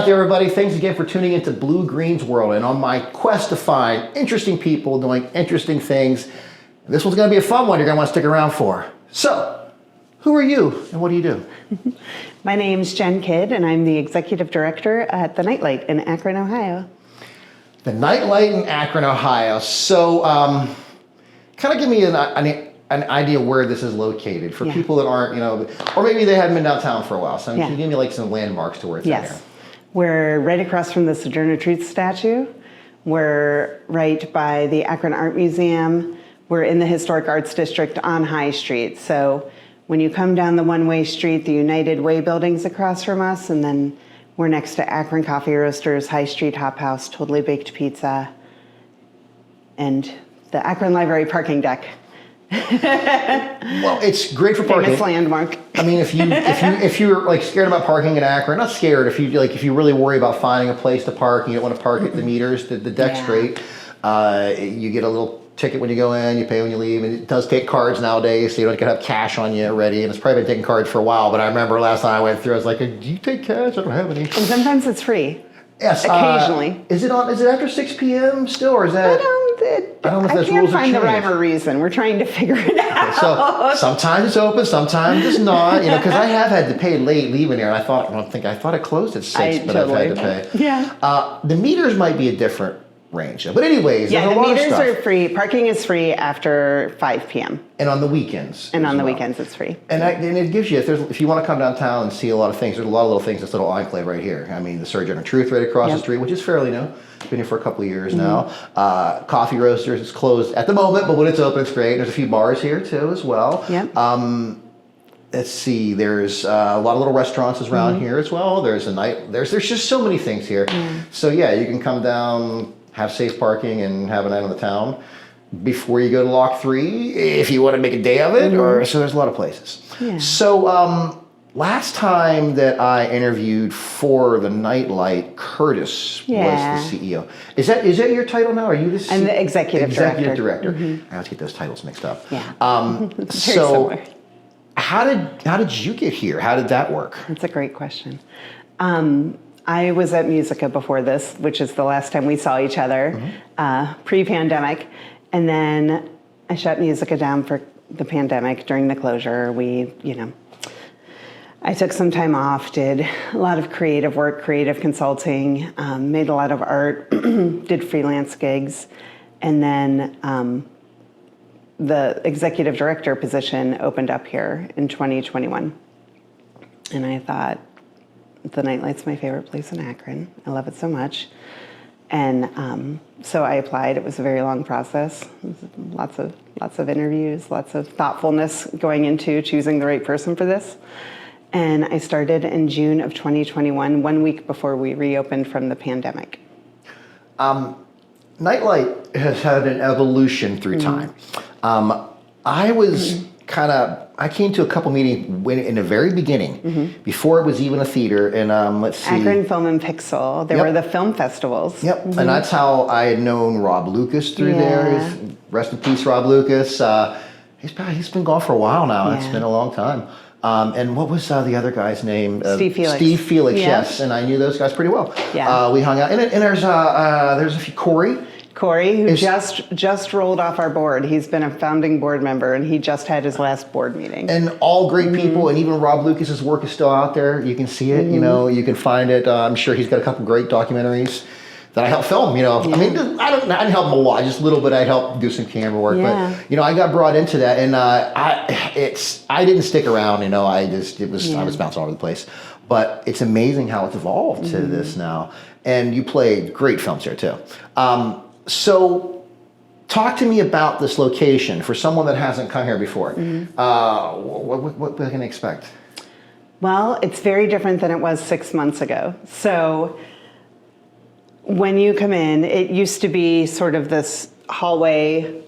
out there, everybody. Thanks again for tuning into Blue Green's World and on my quest to find interesting people doing interesting things. This one's going to be a fun one you're going to want to stick around for. So, who are you and what do you do? My name's Jenn Kidd, and I'm the Executive Director at the Nightlight in Akron, Ohio. The Nightlight in Akron, Ohio. So, kind of give me an idea where this is located for people that aren't, or maybe they haven't been downtown for a while. So can you give me like some landmarks to where it's at here? We're right across from the Sojourner Truth statue. We're right by the Akron Art Museum. We're in the Historic Arts District on High Street. So when you come down the one-way street, the United Way building's across from us, and then we're next to Akron Coffee Roasters, High Street Hop House, Totally Baked Pizza, and the Akron Library parking deck. Well, it's great for parking. Famous landmark. I mean, if you're like scared about parking in Akron, not scared. If you really worry about finding a place to park, and you don't want to park at the meters, the deck's great. You get a little ticket when you go in, you pay when you leave, and it does take cards nowadays, so you don't have to have cash on you already. And it's probably been taking cards for a while, but I remember last time I went through, I was like, "Do you take cash? I don't have any." And sometimes it's free. Yes. Occasionally. Is it after 6 p.m. still, or is that? I don't know if those rules have changed. I can't find the rhyme or reason. We're trying to figure it out. Okay, so sometimes it's open, sometimes it's not. Because I have had to pay late leaving here, and I thought it closed at 6, but I've had to pay. Yeah. The meters might be a different range, but anyways, the there's a lot of meters stuff. are free. Parking is free after 5 p.m. And on the weekends. And on the weekends, it's free. And it gives you, if you want to come downtown and see a lot of things, there's a lot of little things, this little enclave right here. I mean, the Sojourner Truth right across the street, which is fairly new. Been here for a couple of years now. Coffee Roasters is closed at the moment, but when it's open, it's great. There's a few bars here too as well. Yep. Let's see. There's a lot of little restaurants around here as well. There's There's just so many things here. So yeah, you can come down, have safe parking, and have a night on the town before you go to Lock 3 if you want to make a day of it. So there's a lot of places. Yeah. So last time that I interviewed for the Nightlight, Curtis was the CEO. Is that your title now? Are you the CEO? I'm the executive director. I have to get those titles mixed up. Yeah. So similar. how did you get here? How did that work? That's a great question. I was at Musica before this, which is the last time we saw each other, pre-pandemic. And then I shut Musica down for the pandemic during the closure. I took some time off, did a lot of creative work, creative consulting, made a lot of art, did freelance gigs. And then the executive director position opened up here in 2021. And I thought, the Nightlight's my favorite place in Akron. I love it so much. And so I applied. It was a very long process. Lots of interviews, lots of thoughtfulness going into choosing the right person for this. And I started in June of 2021, 1 week before we reopened from the pandemic. Nightlight has had an evolution through time. I came to a couple meetings in the very beginning, before it was even a theater, and let's see. Alakron Film and Pixel. There were the film festivals. Yep, and that's how I had known Rob Lucas through there. Rest in peace, Rob Lucas. He's been gone for a while now. It's been a long time. And what was the other guy's name? Steve Felix. Steve Felix, yes. And I knew those guys pretty well. Yeah. We hung out. And there's a few, Corey, who just rolled off our board. He's been a founding board member, and he just had his last board meeting. And all great people, and even Rob Lucas's work is still out there. You can see it, you can find it. I'm sure he's got a couple great documentaries that I helped film, I mean, I didn't help him a lot, just a little bit. I helped do some camera work, but I got brought into that, and I didn't stick around, I was bouncing all over the place. But it's amazing how it's evolved to this now. And you played great films here too. So talk to me about this location for someone that hasn't come here before. What can they expect? Well, it's very different than it was 6 months ago. So when you come in, it used to be sort of this hallway,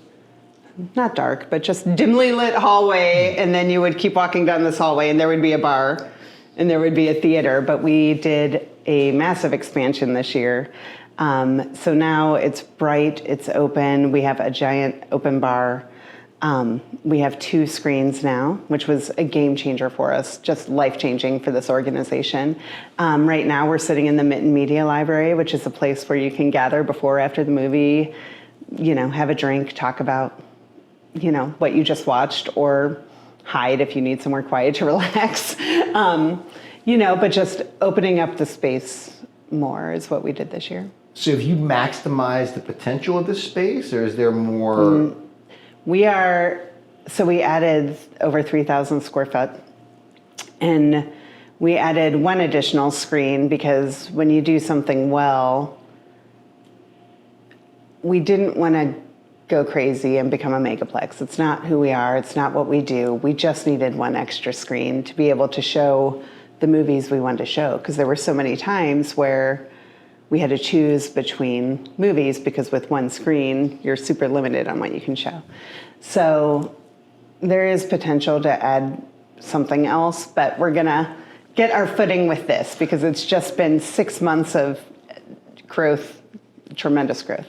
not dark, but just dimly lit hallway. And then you would keep walking down this hallway and there would be a bar and there would be a theater. But we did a massive expansion this year. So now it's bright, it's open. We have a giant open bar. We have 2 screens now, which was a game changer for us, just life-changing for this organization. Right now, we're sitting in the Mitten Media Library, which is a place where you can gather before or after the movie, have a drink, talk about, what you just watched, or hide if you need somewhere quiet to relax. But just opening up the space more is what we did this year. So have you maximized the potential of this space, or is there more? We added over 3,000 square foot, and we added 1 additional screen because when you do something well, we didn't want to go crazy and become a megaplex. It's not who we are. It's not what we do. We just needed 1 extra screen to be able to show the movies we wanted to show, because there were so many times where we had to choose between movies because with 1 screen, you're super limited on what you can show. So there is potential to add something else, but we're gonna get our footing with this because it's just been 6 months of growth, tremendous growth.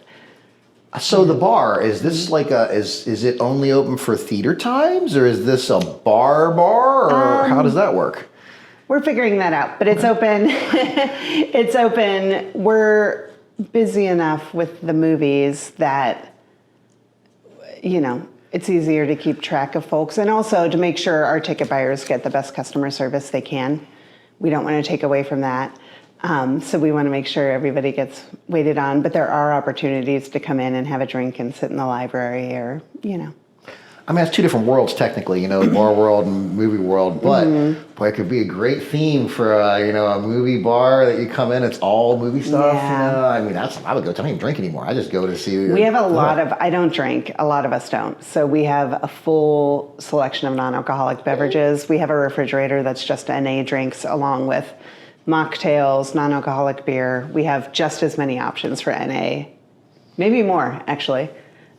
So the bar, is this like is it only open for theater times, or is this a bar, or how does that work? We're figuring that out, but it's open. It's open. We're busy enough with the movies that, it's easier to keep track of folks, and also to make sure our ticket buyers get the best customer service they can. We don't want to take away from that. So we want to make sure everybody gets waited on, but there are opportunities to come in and have a drink and sit in the library or. I mean, it's 2 different worlds technically, bar world and movie world, but boy, it could be a great theme for a movie bar that you come in, it's all movie stuff. Yeah. I mean, I would go to, I don't even drink anymore. I just go to see. We have a lot of, I don't drink, a lot of us don't. So we have a full selection of non-alcoholic beverages. We have a refrigerator that's just NA drinks along with mocktails, non-alcoholic beer. We have just as many options for NA, maybe more actually.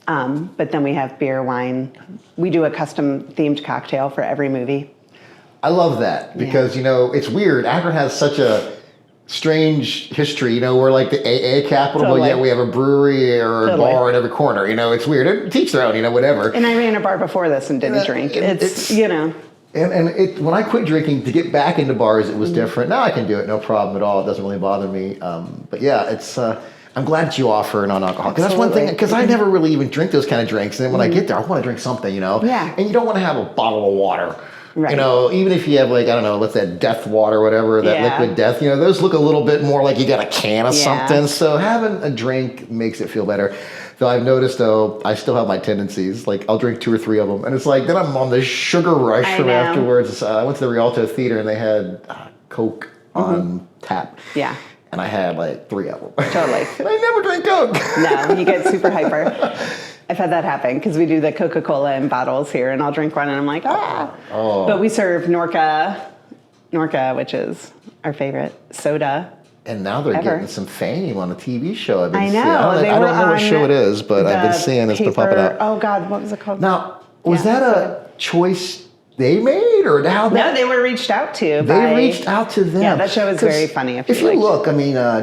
But then we have beer, wine. We do a custom themed cocktail for every movie. I love that because, it's weird. Akron has such a strange history. We're like the AA capital, Totally. but yet we have a brewery or a bar in every corner. It's weird. It teach their own, whatever. And I ran a bar before this and didn't drink. It's. And when I quit drinking to get back into bars, it was different. Now I can do it, no problem at all. It doesn't really bother me. But yeah, it's. I'm glad that you offer non-alcoholic. Because that's one thing, because I never really even drink those kind of drinks. And then when I get there, I want to drink something, Yeah. And you don't want to have a bottle of water. Right. Even if you have what's that, death water, whatever, that liquid death, those look a little bit more like you got a can of something. So having a drink makes it feel better. Though I've noticed, I still have my tendencies. Like, I'll drink 2 or 3 of them. And it's like, then I'm on this sugar rush from afterwards. I went to the Rialto Theater and they had Coke on tap. Yeah. And I had 3 of them. Totally. And I never drink Coke. No, you get super hyper. I've had that happen because we do the Coca-Cola in bottles here, and I'll drink one, and I'm like, Oh. But we serve Norca, which is our favorite soda. And now they're getting some fame on a TV show. I've been I know. seeing. I don't know what show it is, but I've been seeing it's been popping up. Oh God, what was it called? Now, was that a choice they made, or how? No, they were reached out to. They reached out to them. Yeah, that show is very funny. If you look,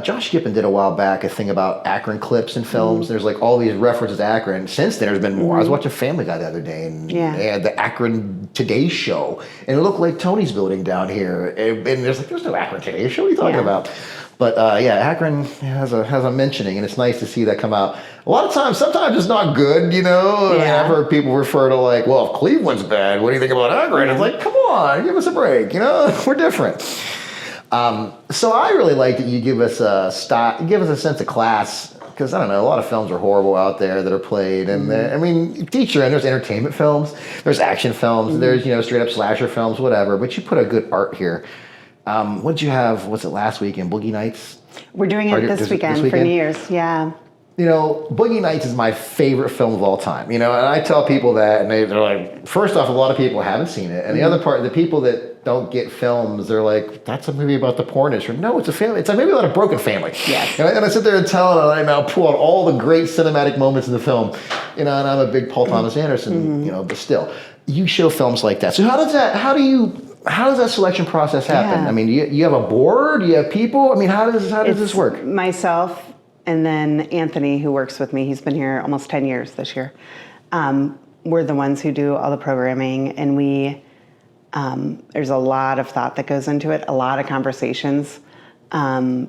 Josh Gippen did a while back a thing about Akron clips and films. There's all these references to Akron. Since then, there's been more. I was watching Family Guy the other day, and they had the Akron Today Show, and it looked like Tony's building down here. And there's no Akron Today Show. What are you talking about? But Akron has a mentioning, and it's nice to see that come out. A lot of times, sometimes it's not good, I mean, I've heard people refer to well, if Cleveland's bad, what do you think about Akron? It's like, come on, give us a break, we're different. So I really like that you give us a sense of class, because I don't know, a lot of films are horrible out there that are played, and teach your own. There's entertainment films, there's action films, there's straight up slasher films, whatever. But you put a good art here. What did you have? Was it last weekend? Boogie Nights? We're doing it this weekend for New Year's. Yeah. Boogie Nights is my favorite film of all time. And I tell people that, and they're like, first off, a lot of people haven't seen it, and the other part, the people that don't get films, they're like, that's a movie about the porn industry. No, it's a family. It's a movie about a broken family. Yes. And I sit there and tell, and I now pull out all the great cinematic moments in the film. And I'm a big Paul Thomas Anderson, but still, you show films like that. So how does that selection process happen? Yeah. Do you have a board? Do you have people? How does this work? Myself and then Anthony, who works with me. He's been here almost 10 years this year. we're the ones who do all the programming, and there's a lot of thought that goes into it, a lot of conversations, a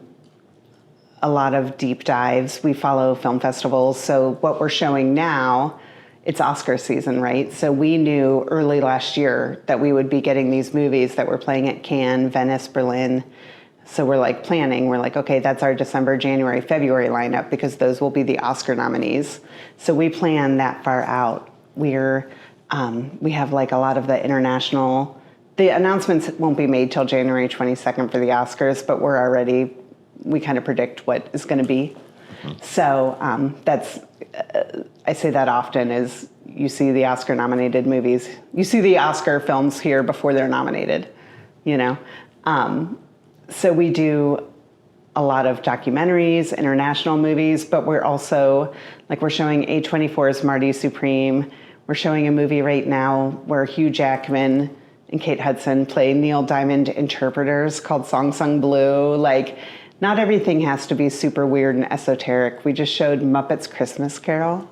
lot of deep dives. We follow film festivals. So what we're showing now, it's Oscar season, right? So we knew early last year that we would be getting these movies that we're playing at Cannes, Venice, Berlin. So we're like planning, we're like, okay, that's our December, January, February lineup because those will be the Oscar nominees. So we plan that far out. We have like a lot of the international, the announcements won't be made till January 22nd for the Oscars, but we kind of predict what is going to be. So I say that often is you see the Oscar nominated movies, you see the Oscar films here before they're nominated, you know? So we do a lot of documentaries, international movies, but we're also, like we're showing A24's Marty Supreme. We're showing a movie right now where Hugh Jackman and Kate Hudson play Neil Diamond interpreters called Song Sung Blue. Like, not everything has to be super weird and esoteric. We just showed Muppets Christmas Carol.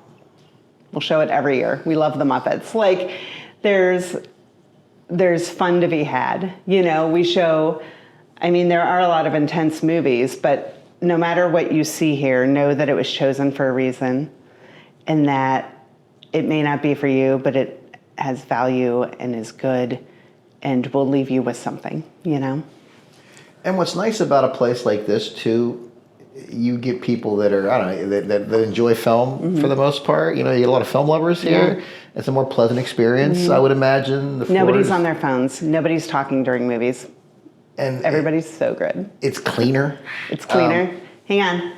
We'll show it every year. We love the Muppets. Like, there's fun to be had. You know, we show, I mean, there are a lot of intense movies, but no matter what you see here, know that it was chosen for a reason and that it may not be for you, but it has value and is good and will leave you with something, you know? And what's nice about a place like this too, you get people that are, I don't know, that enjoy film for the most part. You know, you get a lot of film lovers here. Yeah. It's a more pleasant experience, I would imagine. Nobody's on their phones. Nobody's talking during movies. And everybody's so good. It's cleaner. It's cleaner. Hang on.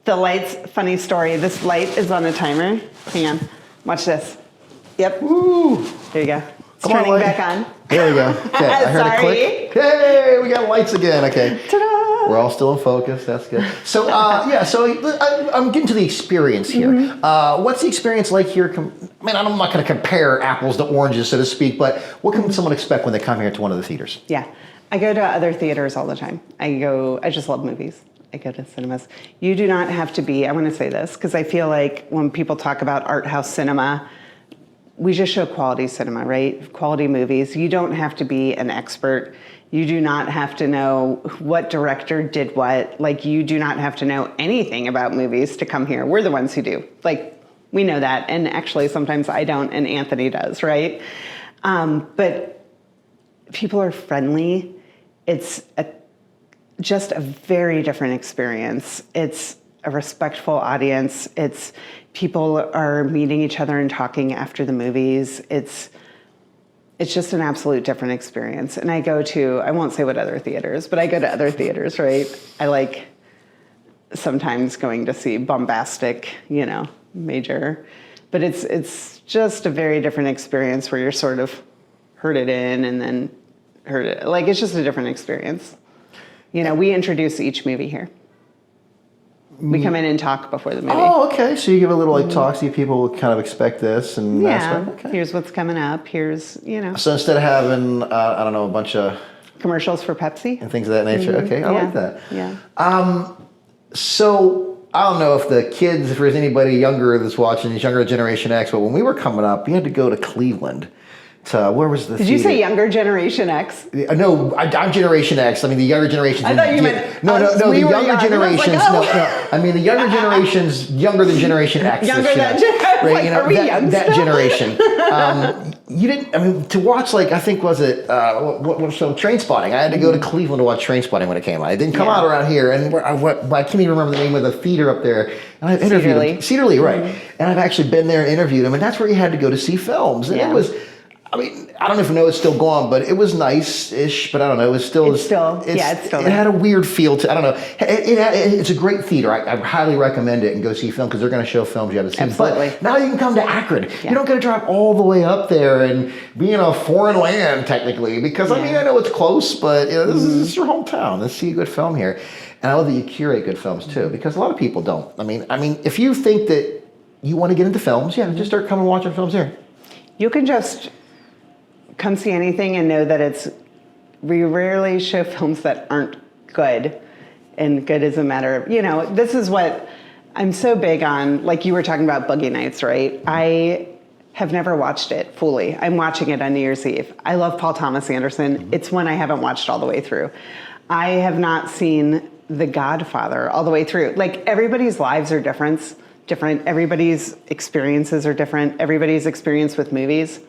The lights, funny story. This light is on a timer. Hang on. Watch this. Yep. Woo. There you go. It's turning back on. There we go. Okay, I heard a click. Hey, we got lights again. Okay. Ta-da! We're all still in focus. That's good. So, I'm getting to the experience here. What's the experience like here? I mean, I'm not going to compare apples to oranges, so to speak, but what can someone expect when they come here to one of the theaters? Yeah. I go to other theaters all the time. I just love movies. I go to cinemas. You do not have to be, I want to say this, because I feel like when people talk about art house cinema, we just show quality cinema, right? Quality movies. You don't have to be an expert. You do not have to know what director did what. Like, you do not have to know anything about movies to come here. We're the ones who do. Like, we know that. And actually, sometimes I don't, and Anthony does, right? But people are friendly. It's just a very different experience. It's a respectful audience. It's people are meeting each other and talking after the movies. It's just an absolute different experience. And I won't say what other theaters, but I go to other theaters, right? I like sometimes going to see bombastic, major, but it's just a very different experience where you're sort of herded in and then herded. Like, it's just a different experience. We introduce each movie here. We come in and talk before the movie. Oh, okay. So you give a little talk, see if people kind of expect this and okay. Here's what's coming up. Here's, So instead of having, a bunch of commercials for Pepsi and things of that nature. Okay, I like that. Yeah. So I don't know if there's anybody younger that's watching, these younger Generation X, but when we were coming up, you had to go to Cleveland. Where was the Did you say younger Generation X? No, I'm Generation X. I mean, the younger generations. I thought you meant No, the younger generations. No. I mean, the younger generations, younger than Generation X. Younger than Generation X. Are we young that still? generation. You didn't. I mean, to watch I think was it Trainspotting. I had to go to Cleveland to watch Trainspotting when it came out. It didn't come out around here, and I can't even remember the name of the theater up there. And I've interviewed him. Cedar Lee, right? And I've actually been there and interviewed him, and that's where you had to go to see films, and it was. I mean, I don't even know if it's still gone, but it was nice-ish, but I don't know. It's still. It's still It had a weird feel to I don't know. It's a great theater. I highly recommend it and go see film because they're going to show films you haven't seen. Absolutely. But now you can come to Akron. Yeah. You don't got to drive all the way up there and be in a foreign land, technically, because, I mean, I know it's close, but this is your hometown. Let's see a good film here. And I love that you curate good films, too, because a lot of people don't. I mean, if you think that you want to get into films, just start coming and watching films here. You can just come see anything and know that we rarely show films that aren't good, and good is a matter of, this is what I'm so big on, like you were talking about Boogie Nights, right? have never watched it fully. I'm watching it on New Year's Eve. I love Paul Thomas Anderson. It's one I haven't watched all the way through. I have not seen The Godfather all the way through. Like, everybody's lives are different. Everybody's experiences are different. Everybody's experience with movies.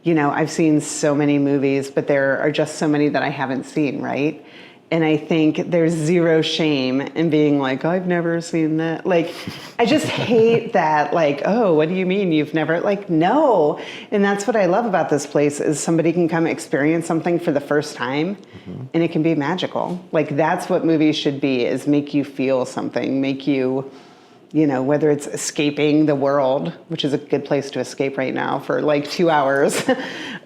You know, I've seen so many movies, but there are just so many that I haven't seen, right? And I think there's zero shame in being like, I've never seen that. Like, I just hate that, like, oh, what do you mean you've never, like, no. And that's what I love about this place is somebody can come experience something for the first time and it can be magical. Like, that's what movies should be, is make you feel something, make you, you know, whether it's escaping the world, which is a good place to escape right now for like 2 hours,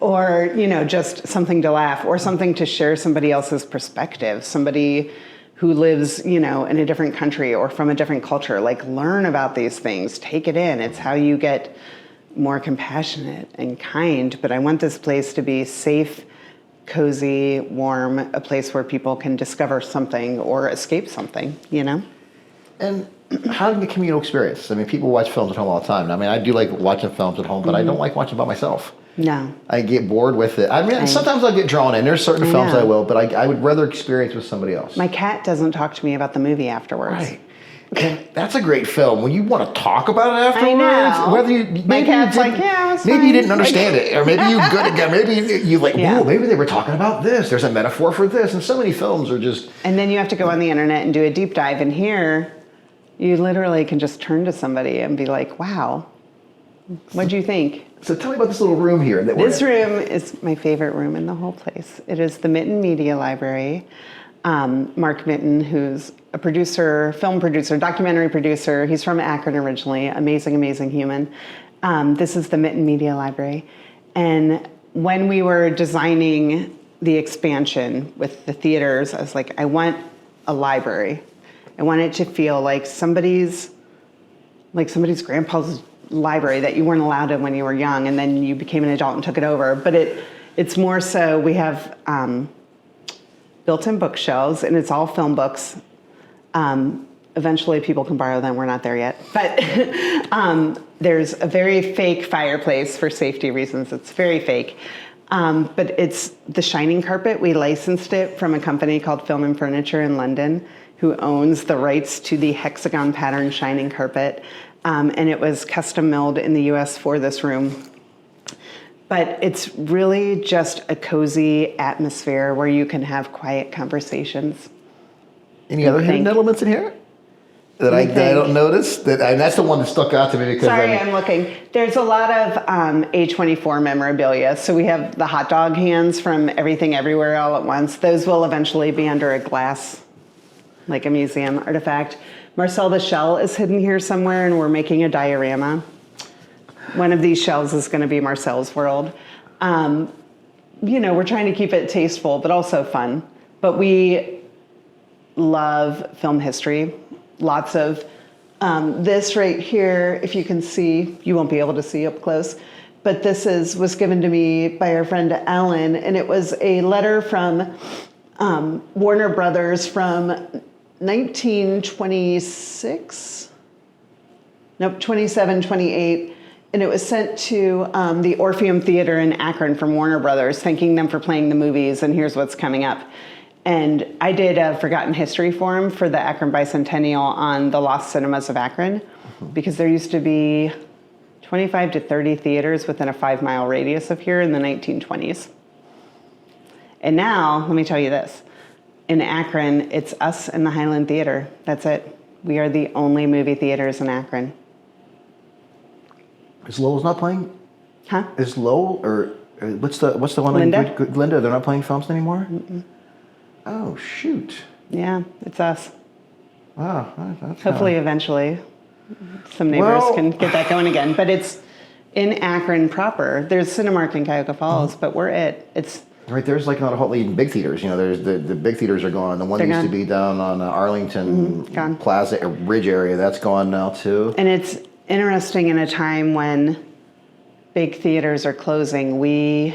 or, you know, just something to laugh, or something to share somebody else's perspective, somebody who lives, you know, in a different country or from a different culture. Like, learn about these things, take it in. It's how you get more compassionate and kind. But I want this place to be safe, cozy, warm, a place where people can discover something or escape something, you know? And how the communal experience? I mean, people watch films at home all the time. I mean, I do like watching films at home, but I don't like watching by myself. No. I get bored with it. I mean, sometimes I'll get drawn in. There's certain films I will, but I would rather experience with somebody else. My cat doesn't talk to me about the movie afterwards. Right. And that's a great film. When you want to talk about it afterwards, I know. whether you My cat's like, yeah, it's maybe fine. you didn't understand it, or maybe you good again. Maybe you like, Yeah. oh, maybe they were talking about this. There's a metaphor for this, and so many films are just. And then you have to go on the internet and do a deep dive. And here, you literally can just turn to somebody and be like, wow, what'd you think? So tell me about this little room here. This room is my favorite room in the whole place. It is the Mitten Media Library. Mark Mitten, who's a producer, film producer, documentary producer. He's from Akron originally. Amazing, amazing human. This is the Mitten Media Library. And when we were designing the expansion with the theaters, I was like, I want a library. I want it to feel like somebody's grandpa's library that you weren't allowed in when you were young, and then you became an adult and took it over. But it's more so, we have built-in bookshelves, and it's all film books. Eventually people can borrow them. We're not there yet. But there's a very fake fireplace for safety reasons. It's very fake. But it's the shining carpet. We licensed it from a company called Film and Furniture in London, who owns the rights to the hexagon pattern shining carpet. And it was custom milled in the US for this room. But it's really just a cozy atmosphere where you can have quiet conversations. Any other hidden elements in here that I don't notice? And that's the one that stuck out to me because I'm looking. There's a lot of A24 memorabilia. So we have the hot dog hands from Everything Everywhere All at Once. Those will eventually be under a glass, like a museum artifact. Marcel the Shell is hidden here somewhere, and we're making a diorama. One of these shelves is going to be Marcel's world. You know, we're trying to keep it tasteful, but also fun. But we love film history. Lots of this right here, if you can see, you won't be able to see up close, but this was given to me by our friend Ellen, and it was a letter from Warner Brothers from 1926, nope, 27, 28, and it was sent to the Orpheum Theater in Akron from Warner Brothers, thanking them for playing the movies, and here's what's coming up. And I did a Forgotten History Forum for the Akron Bicentennial on the lost cinemas of Akron, because there used to be 25 to 30 theaters within a 5-mile radius of here in the 1920s. And now, let me tell you this. In Akron, it's us and the Highland Theater. That's it. We are the only movie theaters in Akron. Is Lowell's not playing? Huh? Is Lowell, or what's the one? Linda? Linda, they're not playing films anymore? Mm-mm. Oh, shoot. Yeah, it's us. Wow. That's Hopefully, eventually, some neighbors can get that going again. But it's in Akron proper. There's Cinemark in Cuyahoga Falls, but we're it. It's right. There's like not a whole even big theaters. You know, there's the big theaters are gone. The one that used to be down on Arlington Plaza Ridge area, that's gone now too. And it's interesting in a time when big theaters are closing. We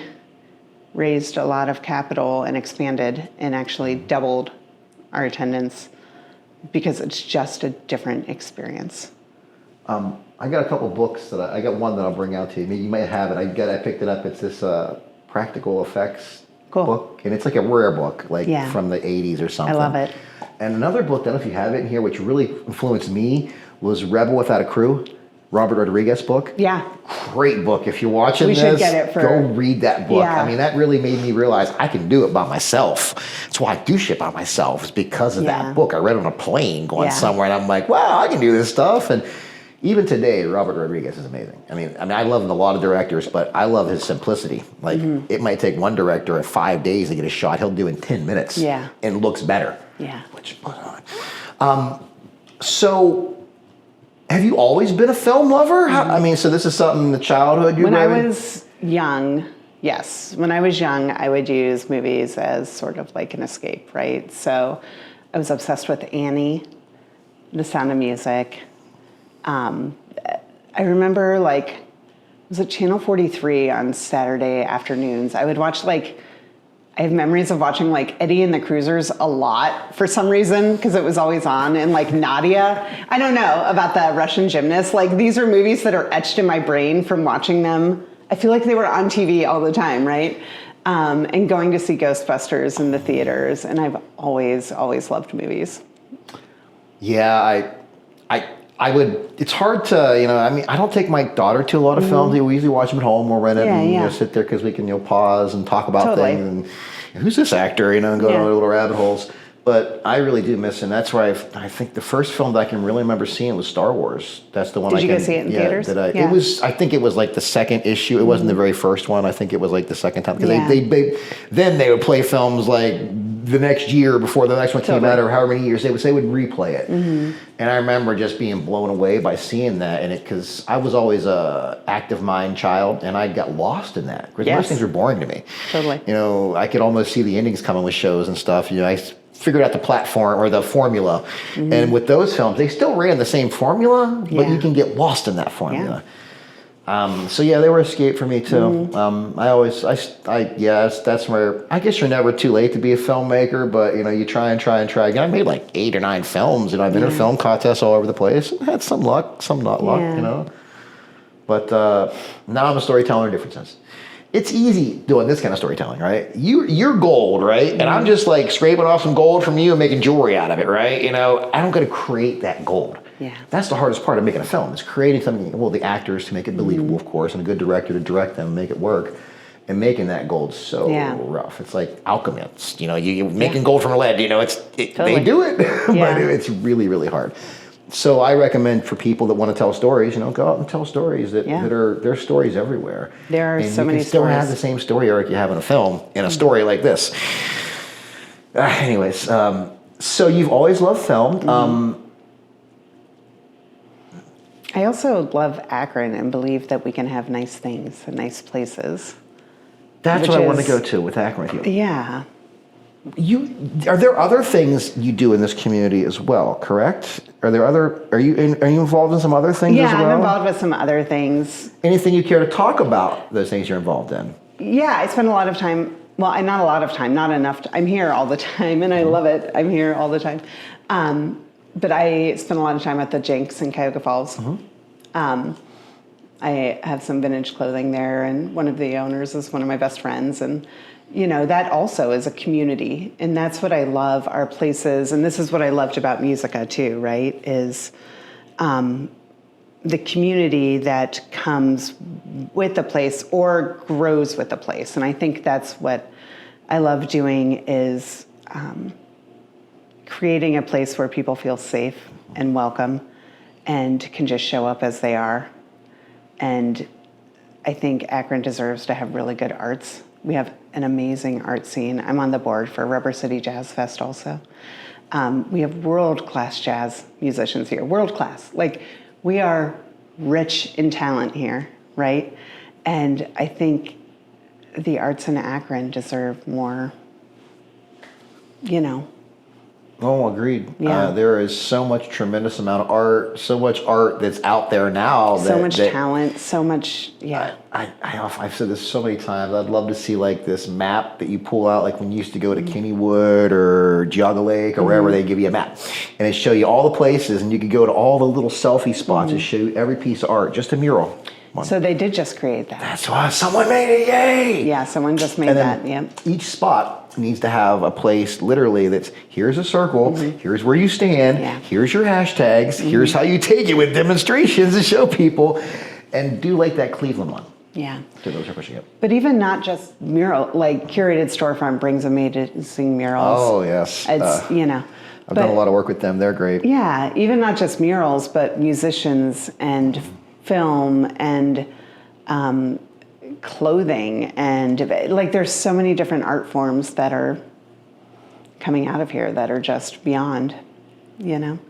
raised a lot of capital and expanded and actually doubled our attendance because it's just a different experience. I got a couple books that I got one that I'll bring out to you. Maybe you might have it. I picked it up. It's this practical effects book, and it's like a rare book, like from the 80s or something. I love it. And another book, I don't know if you have it in here, which really influenced me, was Rebel Without a Crew, Robert Rodriguez book. Yeah. Great book. If you're watching this, should get it go read that book. Yeah. I mean, that really made me realize I can do it by myself. That's why I do shit by myself, is because of that book. I read it on a plane going somewhere, and I'm like, wow, I can do this stuff. And even today, Robert Rodriguez is amazing. I mean, I love a lot of directors, but I love his simplicity. Like, it might take one director 5 days to get a shot. He'll do in 10 minutes. Yeah. And looks better. Yeah. So, have you always been a film lover? So this is something in the childhood you When I read? was young, yes. When I was young, I would use movies as sort of like an escape, right? So I was obsessed with Annie, The Sound of Music. I remember, was it Channel 43 on Saturday afternoons? I would watch, I have memories of watching, Eddie and the Cruisers a lot for some reason, because it was always on, and, Nadia. I don't know about the Russian gymnast. These are movies that are etched in my brain from watching them. I feel like they were on TV all the time, right? And going to see Ghostbusters in the theaters, and I've always loved movies. Yeah, I would. It's hard to, I don't take my daughter to a lot of films. We usually watch them at home or rent it and sit there because we can pause and talk about things and who's this actor, and go down little rabbit holes. But I really do miss it. And that's why I think the first film that I can really remember seeing was Star Wars. That's the one Did you go see it in theaters? It was. I think it was the second issue. It wasn't the very first one. I think it was the second time, because they would play films the next year before the next one came out, or however many years they would replay it. And I remember just being blown away by seeing that, and because I was always a active mind child, and I got lost in that. Because most things were boring to me. Totally. I could almost see the endings coming with shows and stuff. I figured out the platform or the formula, and with those films, they still ran the same formula, but you can get lost in that formula. They were escape for me too. That's where, I guess you're never too late to be a filmmaker, but you try and try and try again. I made 8 or 9 films, I've been in film contests all over the place. I had some luck, some not luck, But now I'm a storyteller in a different sense. It's easy doing this kind of storytelling, right? You're gold, right? And I'm just scraping off some gold from you and making jewelry out of it, right? I don't got to create that gold. Yeah. That's the hardest part of making a film, is creating something, the actors to make it believable, of course, and a good director to direct them and make it work. And making that gold so rough. It's like alchemists, you're making gold from lead, they do it, but it's really, really hard. So I recommend for people that want to tell stories, go out and tell stories that there's stories everywhere. There are so many stories. You can still have the same story arc you have in a film, in a story like this. So you've always loved film. I also love Akron and believe that we can have nice things and nice places. That's what I want to go to with Akron with you. Yeah. Are there other things you do in this community as well, correct? Are you involved in some other things as well? Yeah, I'm involved with some other things. Anything you care to talk about those things you're involved in? Yeah, I spend a lot of time, not a lot of time, not enough. I'm here all the time, and I love it. I'm here all the time. But I spend a lot of time at the Jenks in Cuyahoga Falls. I have some vintage clothing there, and one of the owners is one of my best friends, and that also is a community, and that's what I love, our places, and this is what I loved about Musica too, right, is the community that comes with the place or grows with the place, and I think that's what I love doing, is creating a place where people feel safe and welcome and can just show up as they are. And I think Akron deserves to have really good arts. We have an amazing art scene. I'm on the board for Rubber City Jazz Fest also. We have world-class jazz musicians here, world-class. We are rich in talent here, right? And I think the arts in Akron deserve more, Oh, agreed. Yeah. There is so much tremendous amount of art, so much art that's out there now. So much talent, so much, yeah. I've said this so many times. I'd love to see like this map that you pull out, like when you used to go to Kennywood or Geauga Lake or wherever, they give you a map and they show you all the places, and you could go to all the little selfie spots and show you every piece of art, just a mural. So they did just create that. That's why someone made it. Yay! Yeah, someone just made that. Yep. Each spot needs to have a place literally that's here's a circle, here's where you stand, here's your hashtags, here's how you take it with demonstrations to show people, and do like that Cleveland one. Yeah. To those are pushing it. But even not just mural, like Curated Storefront brings amazing murals. Oh yes. It's I've done a lot of work with them. They're great. Yeah, even not just murals, but musicians and film and clothing, and like there's so many different art forms that are coming out of here that are just beyond, And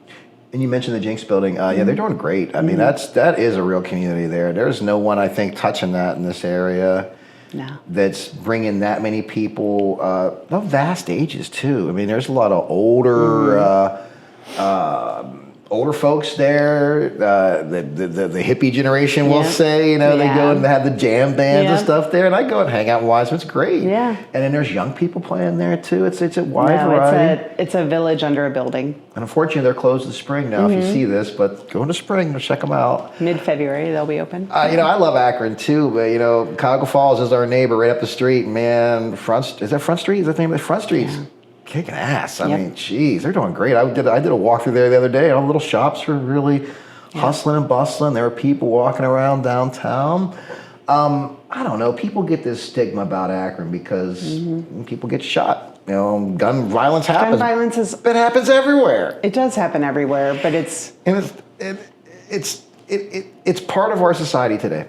you mentioned the Jinx building. Yeah, they're doing great. I mean, that is a real community there. There's no one, I think, touching that in this area. No. That's bringing that many people of vast ages too. I mean, there's a lot of older older folks there, the hippie generation, we'll say, they go and they have the jam bands and stuff there, and I go and hang out and watch them. It's great. Yeah. And then there's young people playing there too. It's a wide variety. It's a village under a building. And unfortunately, they're closed in spring now. If you see this, but go into spring and check them out. Mid-February, they'll be open. I love Akron too, but Cuyahoga Falls is our neighbor right up the street. Man, is that Front Street? Is that the name of the Front Street? Yeah. Kicking ass. I mean, geez, they're doing great. I did a walkthrough there the other day. All the little shops were really hustling and bustling. There were people walking around downtown. I don't know. People get this stigma about Akron because people get shot. Gun violence happens. Gun violence it happens everywhere. It does happen everywhere, but it's part of our society today.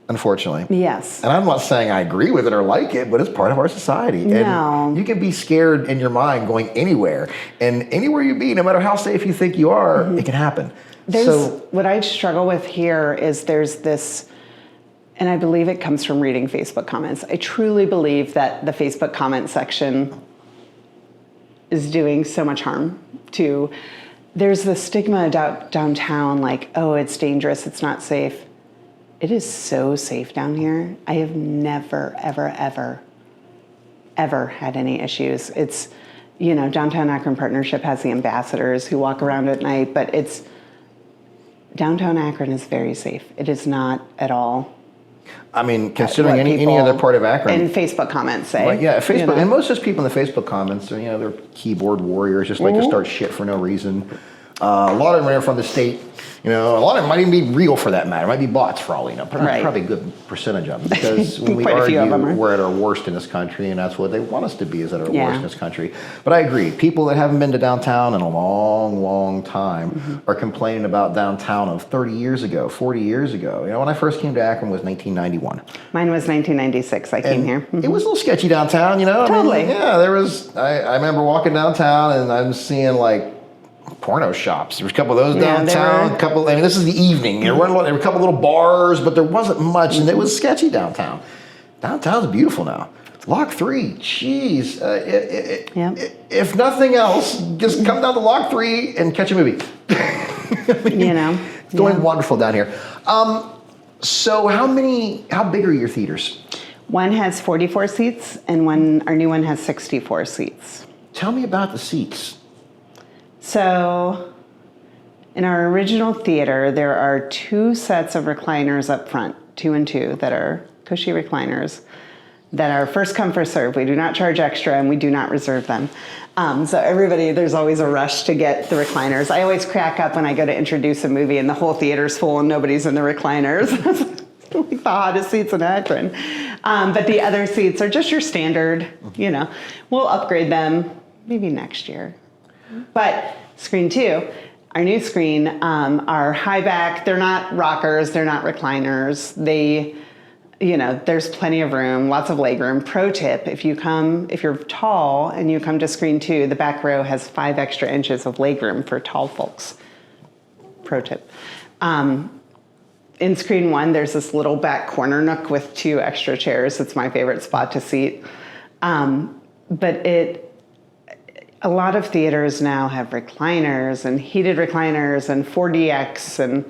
Unfortunately. Yes. And I'm not saying I agree with it or like it, but it's part of our society. No. And you can be scared in your mind going anywhere. And anywhere you be, no matter how safe you think you are, it can happen. What I struggle with here is there's this, and I believe it comes from reading Facebook comments. I truly believe that the Facebook comment section is doing so much harm to, there's the stigma downtown, like, oh, it's dangerous, it's not safe. It is so safe down here. I have never, ever, ever, ever had any issues. It's, Downtown Akron Partnership has the ambassadors who walk around at night, but Downtown Akron is very safe. It is not at all. I mean, considering any other part of Akron. And Facebook comments say. Like, yeah, Facebook, and most of those people in the Facebook comments are, they're keyboard warriors, just like to start shit for no reason. A lot of them are from the state. A lot of them might even be real for that matter. It might be bots for all we know. Probably a good percentage of them. Because when we argue, we're at our worst in this country, and that's what they want us to be, is at our worst in this country. But I agree. People that haven't been to downtown in a long, long time are complaining about downtown of 30 years ago, 40 years ago. When I first came to Akron was 1991. Mine was 1996. I came here. It was a little sketchy downtown, Totally. there was, I remember walking downtown and I'm seeing like porno shops. There was a couple of those downtown. This is the evening. There were a couple little bars, but there wasn't much, and it was sketchy downtown. Downtown's beautiful now. Lock 3, jeez. If nothing else, just come down to Lock 3 and catch a movie. It's doing wonderful down here. So how big are your theaters? One has 44 seats, and our new one has 64 seats. Tell me about the seats. So, in our original theater, there are 2 sets of recliners up front, 2 and 2, that are cushy recliners that are first come, first serve. We do not charge extra, and we do not reserve them. So there's always a rush to get the recliners. I always crack up when I go to introduce a movie and the whole theater's full and nobody's in the recliners. Like the hottest seats in Akron. But the other seats are just your standard, We'll upgrade them maybe next year. But screen 2, our new screen, are high back. They're not rockers. They're not recliners. There's plenty of room, lots of leg room. Pro tip, if you're tall and you come to screen 2, the back row has 5 extra inches of leg room for tall folks. Pro tip. In screen 1, there's this little back corner nook with 2 extra chairs. It's my favorite spot to seat. But a lot of theaters now have recliners and heated recliners and 4DX and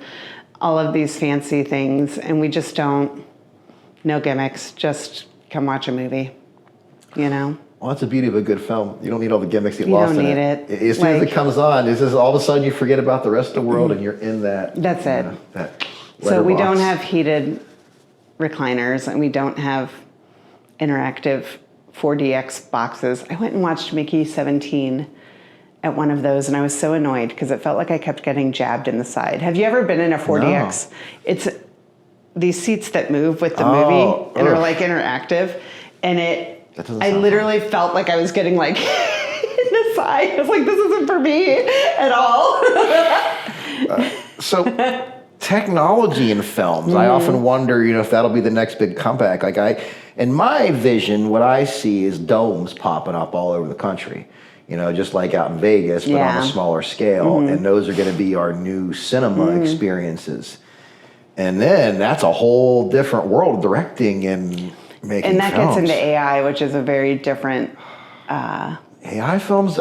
all of these fancy things, and we just don't, no gimmicks, just come watch a movie, you know? Well, that's the beauty of a good film. You don't need all the gimmicks to get You lost don't in need it. it. As soon as it comes on, it's just all of a sudden you forget about the rest of the world and you're in that. That's it. That So we don't letterbox. have heated recliners and we don't have interactive 4DX boxes. I went and watched Mickey 17 at one of those and I was so annoyed because it felt like I kept getting jabbed in the side. Have you ever been in a 4DX? No. It's these seats that move with the Oh, movie and are ugh. like interactive, and That doesn't I sound literally felt like I was getting like in the side. I was like, this isn't for me at all. So technology in films, I often wonder, if that'll be the next big comeback. In my vision, what I see is domes popping up all over the country. Just like out in Vegas, but on Yeah. a smaller scale. And those are going to be our new cinema experiences. And then that's a whole different world of directing and making And that films. gets into AI, which is a very different. AI films,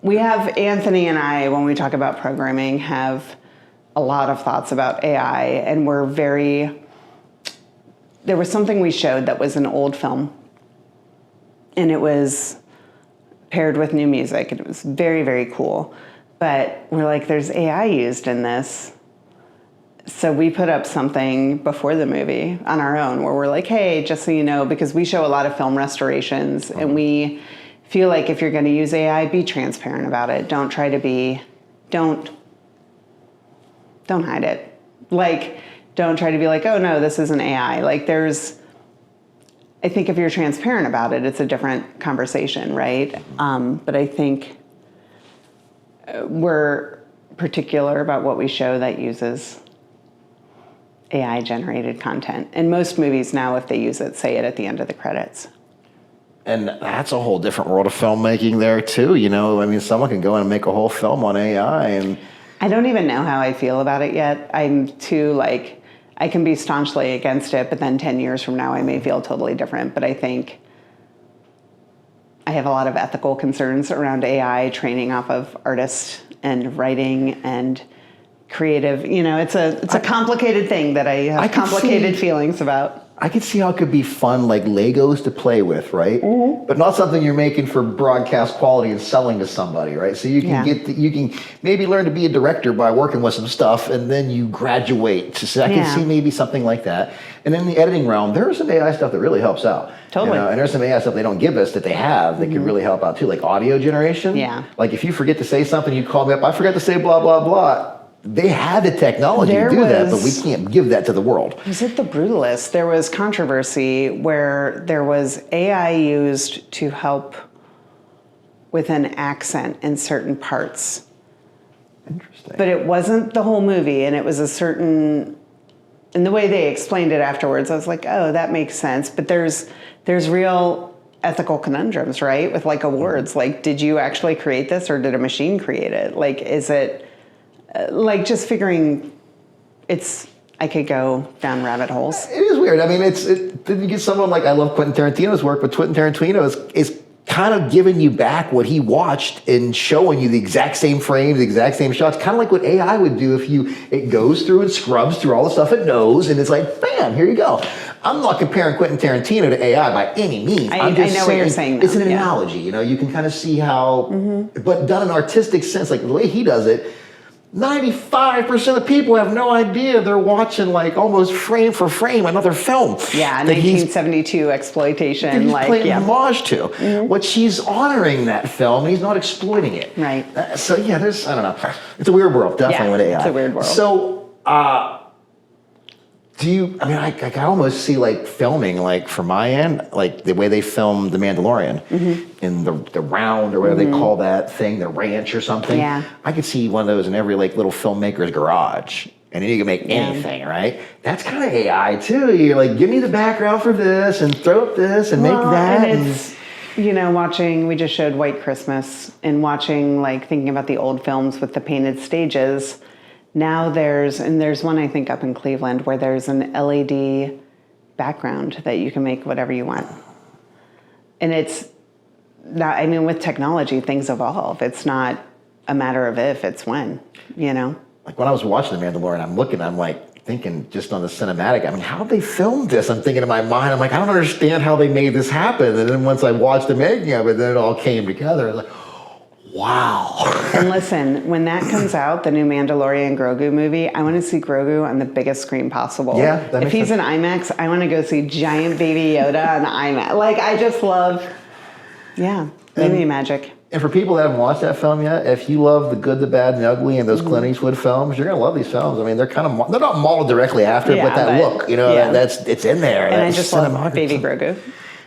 We have Anthony and I, when we talk about programming, have a lot of thoughts about AI, and we're very. There was something we showed that was an old film, and it was paired with new music, and it was very, very cool. But we're like, there's AI used in this. So we put up something before the movie on our own where we're like, hey, just so you know, because we show a lot of film restorations and we feel like if you're going to use AI, be transparent about it. Don't try to be, don't hide it. Like, don't try to be like, oh no, this isn't AI. Like I think if you're transparent about it, it's a different conversation, right? But I think we're particular about what we show that uses AI generated content. And most movies now, if they use it, say it at the end of the credits. And that's a whole different world of filmmaking there too. Someone can go in and make a whole film on AI and I don't even know how I feel about it yet. I'm too I can be staunchly against it, but then 10 years from now, I may feel totally different. But I think I have a lot of ethical concerns around AI training off of artists and writing and creative. It's a complicated thing that I have complicated feelings about. I could see how it could be fun, like Legos to play with, right? But not something you're making for broadcast quality and selling to somebody, right? So you can you can maybe learn to be a director by working with some stuff, and then you graduate. So I can see maybe something like that. And in the editing realm, there's some AI stuff that really helps out. Totally. And there's some AI stuff they don't give us that they have that can really help out too, like audio generation. Yeah. Like if you forget to say something, you call me up. I forgot to say blah blah blah. They had the technology to do that, but we can't give that to the world. Was it The Brutalist? There was controversy where there was AI used to help with an accent in certain parts. Interesting. But it wasn't the whole movie, and it was a certain, and the way they explained it afterwards, I was like, oh, that makes sense. But there's real ethical conundrums, right? With like awards, like, did you actually create this or did a machine create it? Like, is it, like just figuring I could go down rabbit holes. It is weird. Then you get someone like, I love Quentin Tarantino's work, but Quentin Tarantino is kind of giving you back what he watched and showing you the exact same frames, the exact same shots, kind of like what AI would do if it goes through and scrubs through all the stuff it knows, and it's like, bam, here you go. I'm not comparing Quentin Tarantino to AI by any means. I know what you're saying, though. It's an analogy, you can kind of see how, but done in an artistic sense, like the way he does it, 95% of people have no idea they're watching like almost frame for frame another film. Yeah, that 1972 exploitation. He's like, playing yeah. homage to. What she's honoring that film, and he's not exploiting it. Right. So yeah, there's, I don't know. It's a weird world, definitely with AI. It's a weird world. So, I almost see like filming, like from my end, like the way they filmed The Mandalorian in the round or whatever they call that thing, the ranch or something. Yeah. I could see one of those in every like little filmmaker's garage. And then you can make anything, right? That's kind of AI too. You're like, give me the background for this and throw up this and make that. And it's, watching, we just showed White Christmas and watching, like thinking about the old films with the painted stages. Now there's one I think up in Cleveland where there's an LED background that you can make whatever you want. And I mean, with technology, things evolve. It's not a matter of if, it's when, you know? Like when I was watching The Mandalorian, I'm like thinking just on the cinematic, I mean, how they filmed this? I'm thinking in my mind, I'm like, I don't understand how they made this happen. And then once I watched the making of it, then it all came together. I was like, wow. And listen, when that comes out, the new Mandalorian Grogu movie, I want to see Grogu on the biggest screen possible. Yeah, that if makes he's sense. in IMAX, I want to go see giant baby Yoda on IMAX. Like, I just love, maybe magic. And for people that haven't watched that film yet, if you love The Good, the Bad, and the Ugly and those Clint Eastwood films, you're gonna love these films. I mean, they're they're not modeled directly after, but that look, you know, it's in there. And I just love baby Grogu.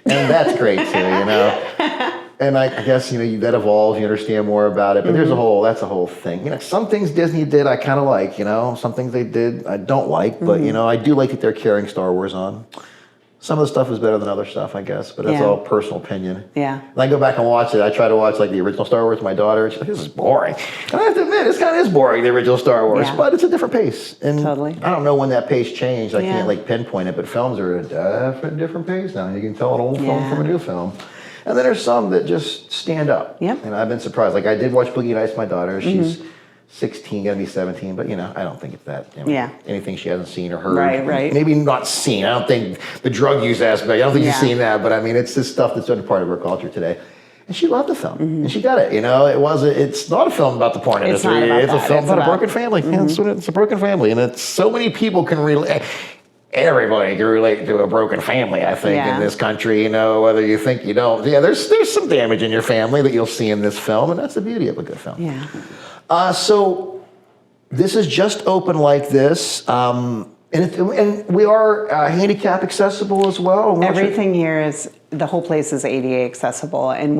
And that's great too, you know. And I guess, you know, that evolves, you understand more about it, but that's a whole thing. You know, some things Disney did I kind of like, you know, some things they did I don't like, but you know, I do like that they're carrying Star Wars on. Some of the stuff is better than other stuff, I guess, but that's all personal opinion. Yeah. When I go back and watch it, I try to watch like the original Star Wars with my daughter, and she's like, this is boring. And I have to admit, it kind of is boring, the original Star Wars, but it's a different pace. And totally. I don't know when that pace changed. I can't like pinpoint it, but films are at a different pace now. You can tell an old film from a new film. And then there's some that just stand up. Yep. And I've been surprised. Like I did watch Boogie Nights with my daughter. She's 16, gonna be 17, but you know, I don't think it's that. You know, anything she hasn't seen or heard. Right. Maybe not seen. I don't think the drug use aspect, I don't think she's seen that, but I mean, it's this stuff that's been a part of her culture today. And she loved the film, and she got it. You know, it's not a film about the porn industry. It's a film about a broken family. Yeah, it's a broken family, and it's so many people can relate. Everybody can relate to a broken family, I think, in this country. You know, whether you think you don't. Yeah, there's some damage in your family that you'll see in this film, and that's the beauty of a good film. Yeah. So this is just open like this, and we are handicap accessible as well. Everything here the whole place is ADA accessible, and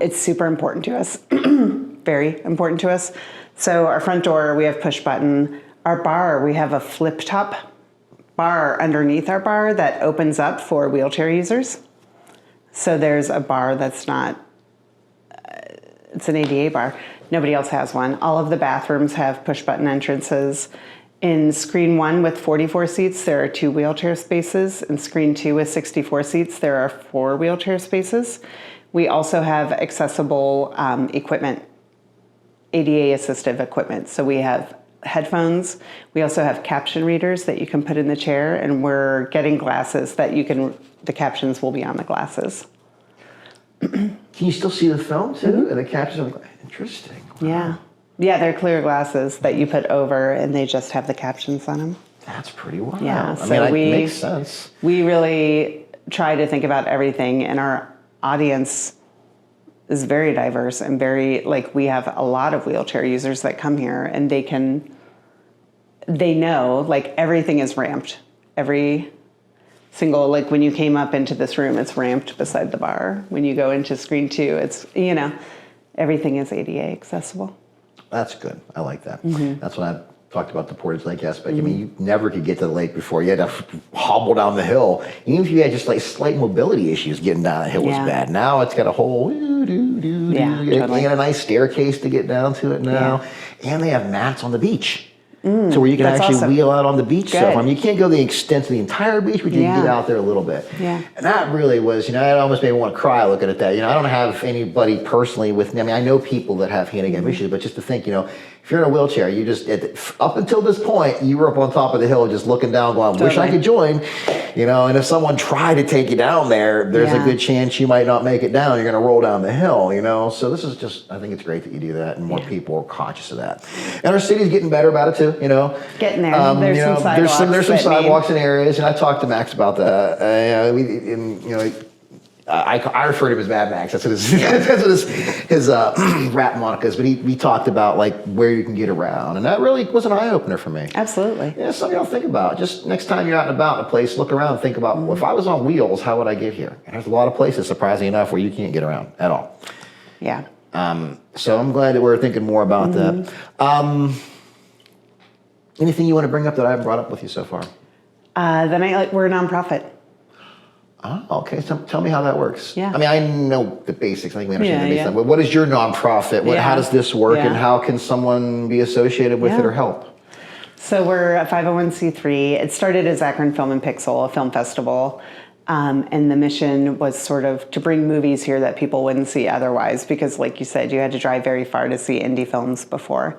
it's super important to us, very important to us. So our front door, we have push button. Our bar, we have a flip top bar underneath our bar that opens up for wheelchair users. So there's a bar that's not, it's an ADA bar. Nobody else has one. All of the bathrooms have push button entrances. In screen 1 with 44 seats, there are 2 wheelchair spaces. In screen 2 with 64 seats, there are 4 wheelchair spaces. We also have accessible equipment, ADA assistive equipment. So we have headphones. We also have caption readers that you can put in the chair, and we're getting glasses that the captions will be on the glasses. Can you still see the film too? And the captions are interesting. Wow. Yeah, they're clear glasses that you put over, and they just have the captions on them. That's pretty wild. Yeah, I mean, it makes sense. We really try to think about everything, and our audience is very diverse and we have a lot of wheelchair users that come here, and they know, like, everything is ramped. Every single, like, when you came up into this room, it's ramped beside the bar. When you go into screen 2, it's, you know, everything is ADA accessible. That's good. I like that. That's when I talked about the Portage Lake aspect. I mean, you never could get to the lake before. You had to hobble down the hill. Even if you had just like slight mobility issues, getting down the hill was bad. Now it's got a whole totally. And a nice staircase to get down to it now. And they have mats on the beach. So where you can actually wheel out on the beach stuff. I mean, you can't go the extent of the entire beach, but you can get out there a little bit. Yeah. And that really was, you know, it almost made me want to cry looking at that. You know, I don't have anybody personally with me. I mean, I know people that have handicap issues, but just to think, you know, if you're in a wheelchair, you just, up until this point, you were up on top of the hill just looking down going, wish I could join, you know, and if someone tried to take you down there, there's a good chance you might not make it down. You're going to roll down the hill, you know. So this is just, I think it's great that you do that, and more people are conscious of that. And our city's getting better about it too, you know. Getting there. There's some sidewalks. There's some sidewalks in areas, and I talked to Max about that. I refer to him as Mad Max. That's what his rap moniker is. But he talked about like where you can get around, and that really was an eye opener for me. Absolutely. Yeah, something I'll think about. Just next time you're out and about in a place, look around and think about, well, if I was on wheels, how would I get here? And there's a lot of places, surprisingly enough, where you can't get around at all. Yeah. So I'm glad that we're thinking more about that. Anything you want to bring up that I haven't brought up with you so far? We're a nonprofit. Oh, okay. So tell me how that works. Yeah. I mean, I know the basics. I think we understand the basics. But what is your nonprofit? How does this work, and how can someone be associated with it or help? So we're a 501c3. It started as Akron Film and Pixel, a film festival. And the mission was sort of to bring movies here that people wouldn't see otherwise, because like you said, you had to drive very far to see indie films before.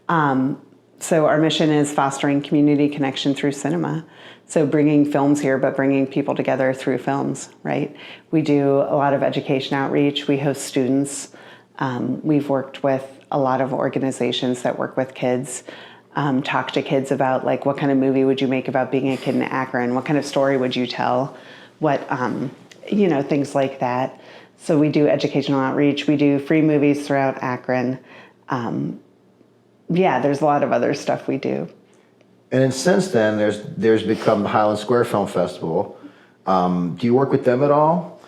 So our mission is fostering community connection through cinema. So bringing films here, but bringing people together through films, right? We do a lot of education outreach. We host students. We've worked with a lot of organizations that work with kids, talk to kids about like, what kind of movie would you make about being a kid in Akron? What kind of story would you tell? What, things like that. So we do educational outreach. We do free movies throughout Akron. There's a lot of other stuff we do. And then since then, there's become the Highland Square Film Festival. Do you work with them at all?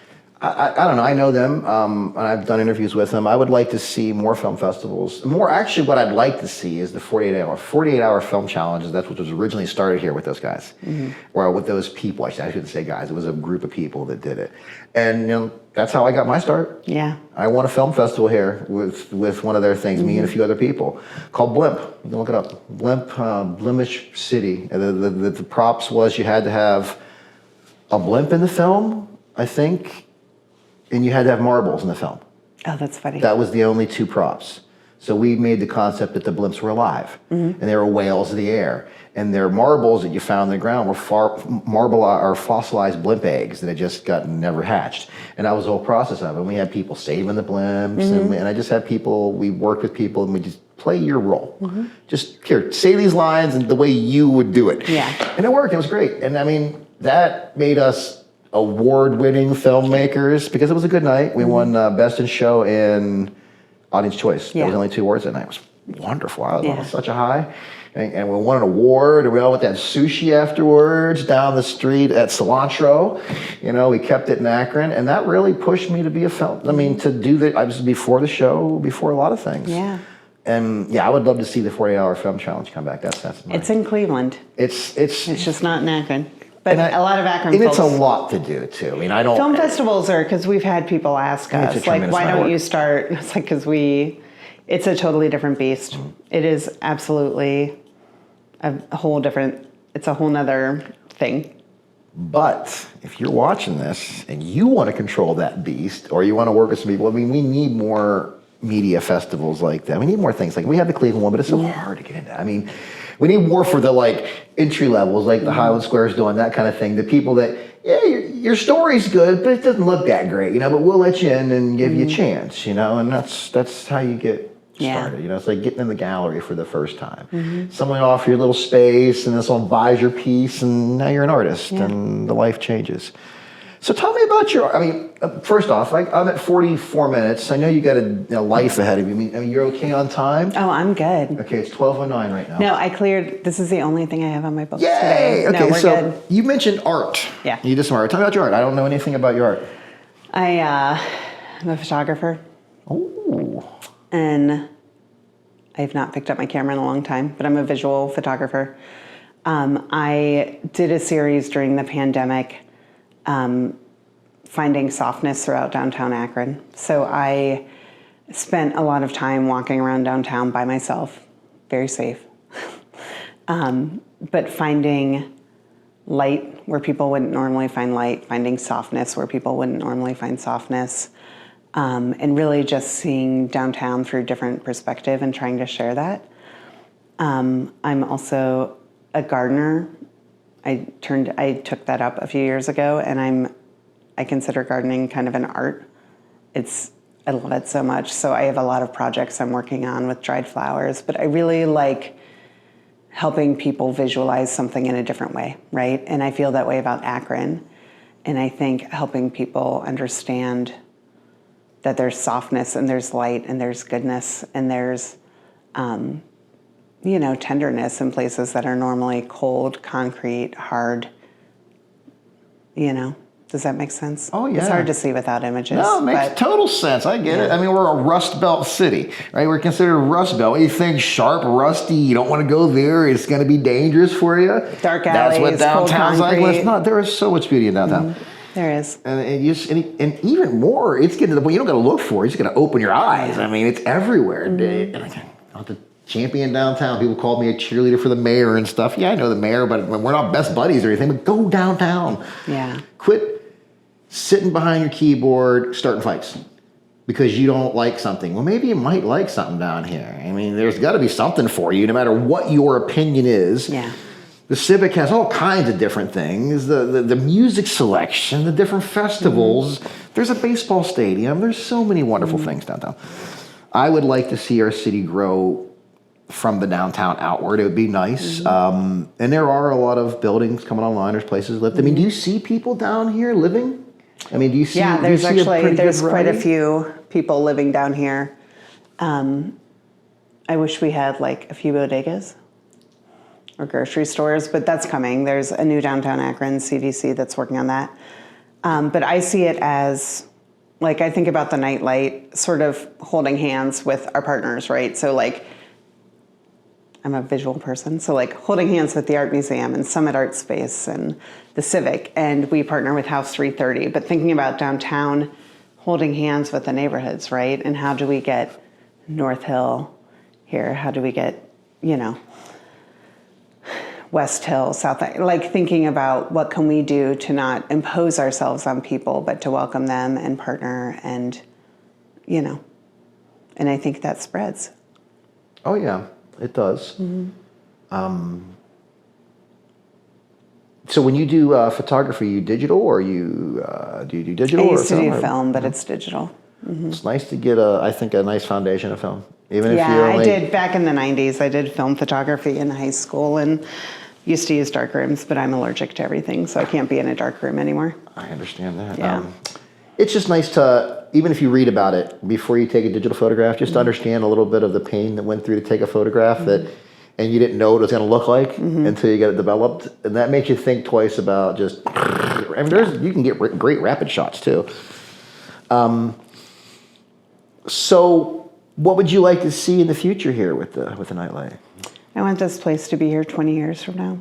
I don't know. I know them, and I've done interviews with them. I would like to see more film festivals. More, actually, what I'd like to see is the 48-hour film challenges. That's what was originally started here with those guys, or with those people. I shouldn't say guys. It was a group of people that did it, and that's how I got my start. Yeah. I won a film festival here with one of their things. Me and a few other people, called Blimp. You can look it up. Blimp, Blemish City. The props was you had to have a blimp in the film, I think. And you had to have marbles in the film. Oh, that's funny. That was the only two props. So we made the concept that the blimps were alive, and they were whales of the air. And their marbles that you found in the ground were fossilized blimp eggs that had just never hatched. And that was the whole process of it. And we had people saving the blimps, and I just had people, we worked with people, and we just play your role. Just here, say these lines and the way you would do it. Yeah. And it worked, it was great. And I mean, that made us award-winning filmmakers because it was a good night. We won Best in Show and Audience Choice. There was only 2 awards that night. It was wonderful. I was on such a high. And we won an award, and we all went to have sushi afterwards down the street at Cilantro. We kept it in Akron, and that really pushed me to be a film. I mean, to do that, I was before the show, before a lot of things. Yeah. And I would love to see the 48-hour film challenge come back. That's It's in Cleveland. It's just not in Akron. But a lot of Akron folks. And it's a folks, lot to do, too. I mean, I don't... Film festivals are, because we've had people ask us, like, why don't you start? It's like, because it's a totally different beast. It is absolutely a whole different, it's a whole nother thing. But if you're watching this and you want to control that beast, or you want to work with some people, I mean, we need more media festivals like that. We need more things. Like, we have the Cleveland one, but it's so hard to get into. I mean... We need more for the entry levels, like the Highland Square's doing, that kind of thing. The people that, your story's good, but it doesn't look that great, but we'll let you in and give you a chance, and that's how you get started. It's like getting in the gallery for the first time. Someone offer you a little space, and this one buys your piece, and now you're an artist, and the life changes. So tell me about first off, I'm at 44 minutes. I know you got a life ahead of you. I mean, you're okay on time? Oh, I'm good. Okay, it's 12:09 right now. No, I cleared, this is the only thing I have on my books Yay! today. Okay, no, we're so good. you mentioned art. Yeah. You did some art. Tell me about your art. I don't know anything about your art. I'm a photographer. Oh. And I've not picked up my camera in a long time, but I'm a visual photographer. I did a series during the pandemic, finding softness throughout downtown Akron. So I spent a lot of time walking around downtown by myself, very safe. But finding light where people wouldn't normally find light, finding softness where people wouldn't normally find softness, and really just seeing downtown through different perspective and trying to share that. I'm also a gardener. I took that up a few years ago, and I consider gardening kind of an art. I love it so much. So I have a lot of projects I'm working on with dried flowers, but I really like helping people visualize something in a different way, right? And I feel that way about Akron. And I think helping people understand that there's softness and there's light and there's goodness and there's, tenderness in places that are normally cold, concrete, hard, Does that make sense? Oh, yeah. It's hard to see without images. No, it makes total sense. I get it. I mean, we're a Rust Belt city, right? We're considered a Rust Belt. Anything sharp, rusty, you don't want to go there. It's going to be dangerous for you. Dark That's alleys, what downtown's like. Well, it's not. There is so much beauty in downtown. There is. And even more, it's getting to the point you don't got to look for it. You just got to open your eyes. I mean, it's everywhere. Not the champion downtown. People called me a cheerleader for the mayor and stuff. Yeah, I know the mayor, but we're not best buddies or anything. But go downtown. Yeah. Quit sitting behind your keyboard, starting fights because you don't like something. Well, maybe you might like something down here. I mean, there's got to be something for you, no matter what your opinion is. Yeah. The Civic has all kinds of different things. The music selection, the different festivals. There's a baseball stadium. There's so many wonderful things downtown. I would like to see our city grow from the downtown outward. It would be nice. And there are a lot of buildings coming online. There's places to live. I mean, do you see people down here living? I mean, do you see? Yeah, do you there's see there's quite a variety? few people living down here. I wish we had like a few bodegas or grocery stores, but that's coming. There's a new Downtown Akron CDC that's working on that. But I see it as, like, I think about the Nightlight sort of holding hands with our partners, right? So like, I'm a visual person, so like holding hands with the Art Museum and Summit Art Space and the Civic, and we partner with House 330, but thinking about downtown holding hands with the neighborhoods, right? And how do we get North Hill here? How do we get, West Hill, South, like thinking about what can we do to not impose ourselves on people, but to welcome them and partner and, and I think that spreads. Oh, yeah, it does. So when you do photography, you digital or you do you do digital? I used to do or film, but it's digital. It's nice to get a nice foundation of film. Even if Yeah, you're only... I did back in the 90s. I did film photography in high school and used to use dark rooms, but I'm allergic to everything, so I can't be in a dark room anymore. I understand that. Yeah. It's just nice to, even if you read about it before you take a digital photograph, just to understand a little bit of the pain that went through to take a photograph and you didn't know what it was going to look like until you get it developed. And that makes you think twice about just, I mean, you can get great rapid shots too. So what would you like to see in the future here with the Nightlight? I want this place to be here 20 years from now.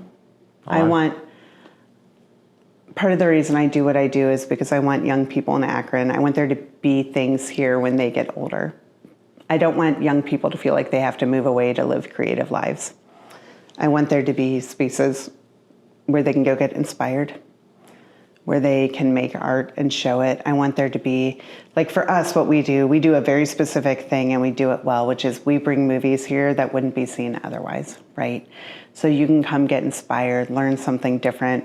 Part of the reason I do what I do is because I want young people in Akron. I want there to be things here when they get older. I don't want young people to feel like they have to move away to live creative lives. I want there to be spaces where they can go get inspired, where they can make art and show it. I want there to be, like for us, what we do a very specific thing and we do it well, which is we bring movies here that wouldn't be seen otherwise, right? So you can come get inspired, learn something different,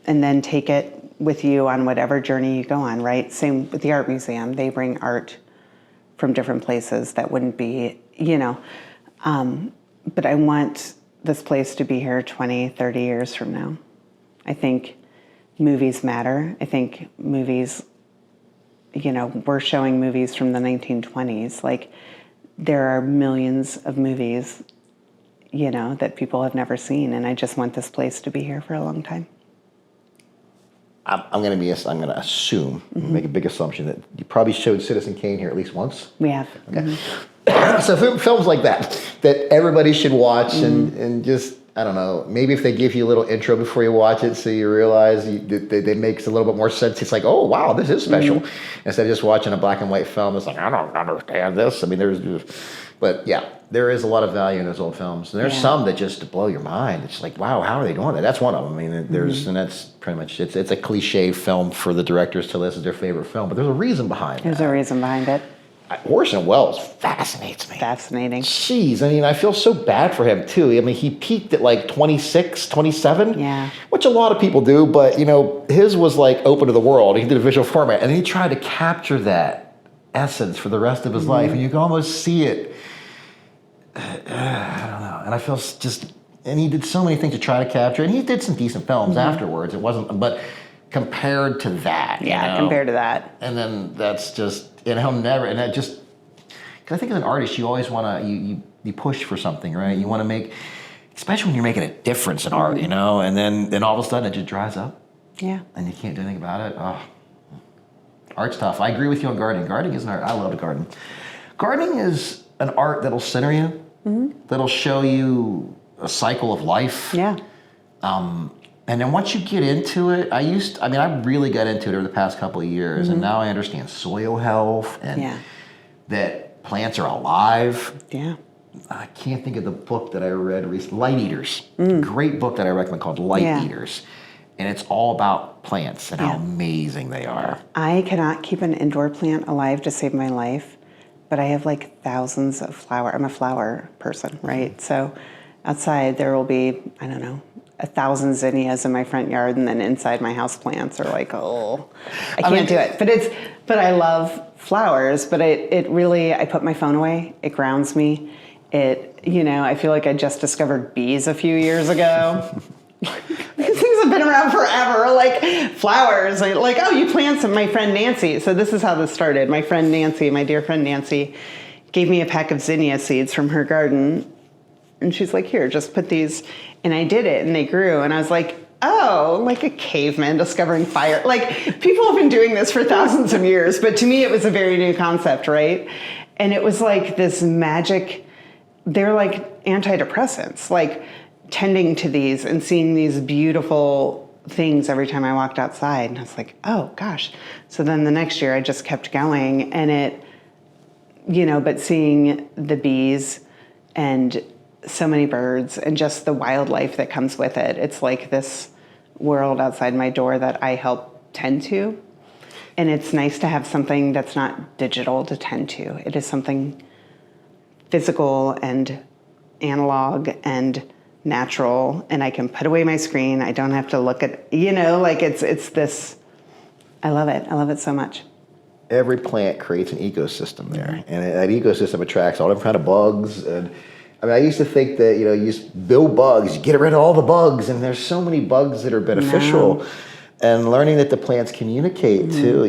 and then take it with you on whatever journey you go on, right? Same with the Art Museum. They bring art from different places that wouldn't be, but I want this place to be here 20, 30 years from now. I think movies matter. I think movies, we're showing movies from the 1920s. Like, there are millions of movies, that people have never seen, and I just want this place to be here for a long time. I'm going to assume, make a big assumption that you probably showed Citizen Kane here at least once. We have. Okay. So films like that everybody should watch and just, I don't know, maybe if they give you a little intro before you watch it so you realize it makes a little bit more sense. It's like, oh, wow, this is special. Instead of just watching a black and white film, it's like, I don't understand this. I mean, but yeah, there is a lot of value in those old films. And there's some that just blow your mind. It's like, wow, how are they doing that? That's one of them. I mean, and that's pretty much, it's a cliche film for the directors to list as their favorite film, but there's a reason behind it. There's a reason behind it. Orson Welles fascinates me. Fascinating. Jeez, I mean, I feel so bad for him too. I mean, he peaked at like 26, 27, which a lot of people do, but his was like open to the world. He did a visual format, and he tried to capture that essence for the rest of his life, and you can almost see it. I don't know, and I feel and he did so many things to try to capture, and he did some decent films afterwards. It wasn't, but compared to that, compared to that, and then that's just. And he'll never, and that just, because I think as an artist, you always want to, you push for something, right? You want to make, especially when you're making a difference in art, and then all of a sudden it just dries up. Yeah. And you can't do anything about it. Oh, art's tough. I agree with you on gardening. Gardening is an art. I love to garden. Gardening is an art that'll center you, that'll show you a cycle of life. Yeah. And then once you get into it, I really got into it over the past couple of years, and now I understand soil health and that plants are alive. Yeah. I can't think of the book that I read recently, Light Eaters. Great book that I recommend called Light Eaters. and it's all about plants and how amazing they are. I cannot keep an indoor plant alive to save my life, but I have like thousands of flower. I'm a flower person, right? So outside there will be, I don't know, 1,000 zinnias in my front yard, and then inside my house plants are like, oh, I can't do it. But I love flowers, but it really, I put my phone away. It grounds me. I feel like I just discovered bees a few years ago. These things have been around forever, like flowers. Like, oh, you plant some. My friend Nancy. So this is how this started. My friend Nancy, my dear friend Nancy, gave me a pack of zinnia seeds from her garden. And she's like, here, just put these. And I did it, and they grew. And I was like, oh, like a caveman discovering fire. Like, people have been doing this for thousands of years. But to me, it was a very new concept, right? And it was like this magic. They're like antidepressants, like tending to these and seeing these beautiful things every time I walked outside. And I was like, oh gosh. So then the next year I just kept going, and but seeing the bees and so many birds and just the wildlife that comes with it. It's like this world outside my door that I help tend to. And it's nice to have something that's not digital to tend to. It is something physical and analog and natural, and I can put away my screen. I don't have to look at, it's this, I love it. I love it so much. Every plant creates an ecosystem there, and that ecosystem attracts all different kind of bugs. And I mean, I used to think that, you just build bugs, you get rid of all the bugs, and there's so many bugs that are beneficial. No. And learning that the plants communicate too,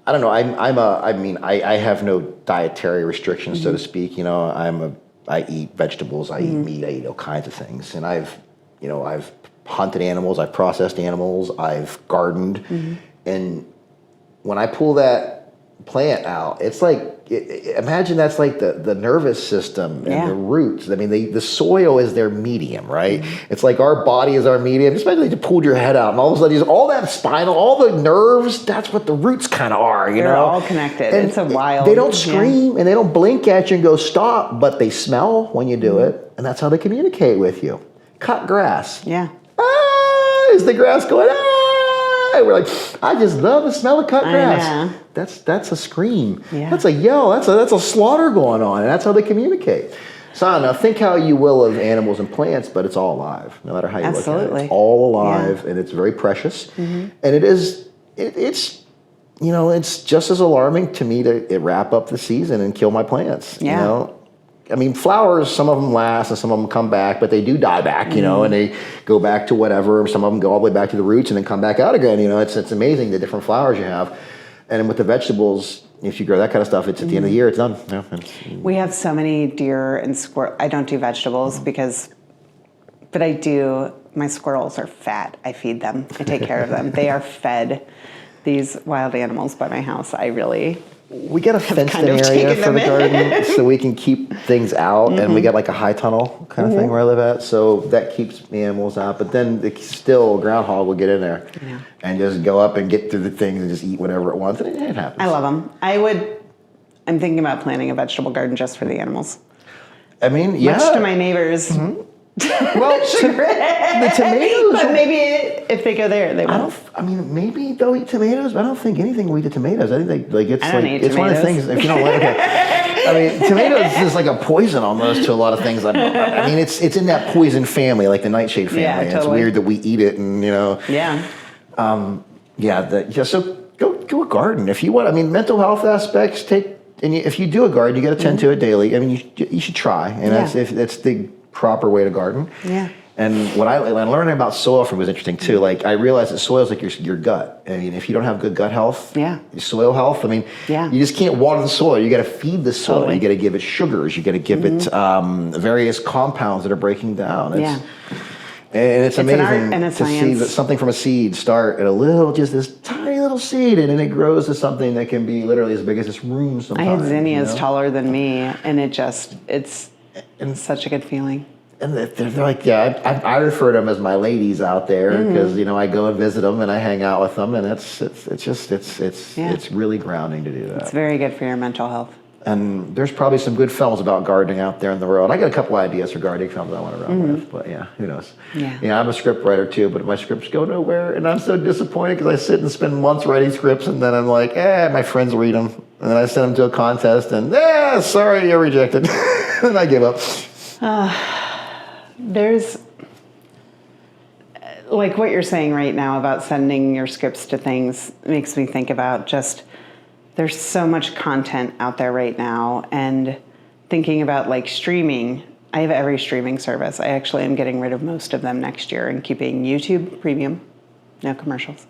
I don't know. I have no dietary restrictions, so to speak. I eat vegetables, I eat meat, I eat all kinds of things. And I've hunted animals, I've processed animals, I've gardened. And when I pull that plant out, it's like, imagine that's like the nervous system and the roots. I mean, the soil is their medium, right? It's like our body is our medium. Especially if you pulled your head out and all of a sudden, all that spinal, all the nerves, that's what the roots kind of are, They're all connected. And it's a wild. They don't scream and they don't blink at you and go stop, but they smell when you do it. And that's how they communicate with you. Cut grass. Yeah. Ah, is the grass going, ah? We're like, I just love the smell of cut grass. I know. That's a scream. Yeah. That's a yell. That's a slaughter going on, and that's how they communicate. So I don't know. Think how you will of animals and plants, but it's all alive, no matter how you look at it. It's all alive, and it's very precious. And it's just as alarming to me to wrap up the season and kill my plants. Yeah. I mean, flowers, some of them last and some of them come back, but they do die back, and they go back to whatever. Some of them go all the way back to the roots and then come back out again. It's amazing the different flowers you have. And with the vegetables, if you grow that kind of stuff, it's at the end of the year, it's done. Yeah. We have so many deer and squirrels. I don't do vegetables but I do. My squirrels are fat. I feed them. I take care of them. They are fed, these wild animals, by my house. We got a fenced-in area for the garden so we can keep things out, and we got like a high tunnel kind of thing where I live at, so that keeps the animals out. But then still, a groundhog will get in there and just go up and get through the things and just eat whatever it wants, and it happens. I love them. I'm thinking about planting a vegetable garden just for the animals. I mean, yeah. Much to my neighbors. Well, the tomatoes. But maybe if they go there, they will. Maybe they'll eat tomatoes, but I don't think anything will eat the tomatoes. I think it's one of the things. If you don't like, okay. Tomatoes is like a poison almost to a lot of things. It's in that poison family, like the nightshade family. Yeah, totally. It's weird that we eat it, and Yeah. So go a garden if you want. Mental health aspects if you do a garden, you got to tend to it daily. You should try, and that's the proper way to garden. Yeah. And what I learning about soil from was interesting too. Like I realized that soil is like your gut. If you don't have good gut health, your soil health, you just can't water the soil. You got to feed the soil. Totally. You got to give it sugars. You got to give it various compounds that are breaking down. And it's amazing to see that something from a seed start at just this tiny little seed, and then it grows to something that can be literally as big as this room sometimes. I had zinnias taller than me, and it's such a good feeling. And they're like, I refer to them as my ladies out there because I go and visit them and I hang out with them, and it's really grounding to do that. It's very good for your mental health. And there's probably some good films about gardening out there in the world. I got a couple ideas for gardening films I want to run with, but yeah, who knows? Yeah. I'm a script writer too, but my scripts go nowhere, and I'm so disappointed because I sit and spend months writing scripts, and then I'm like, my friends read them, and then I send them to a contest, and sorry, you're rejected, and I give up. There's, like what you're saying right now about sending your scripts to things makes me think about just, there's so much content out there right now, and thinking about like streaming. I have every streaming service. I actually am getting rid of most of them next year and keeping YouTube Premium, no commercials.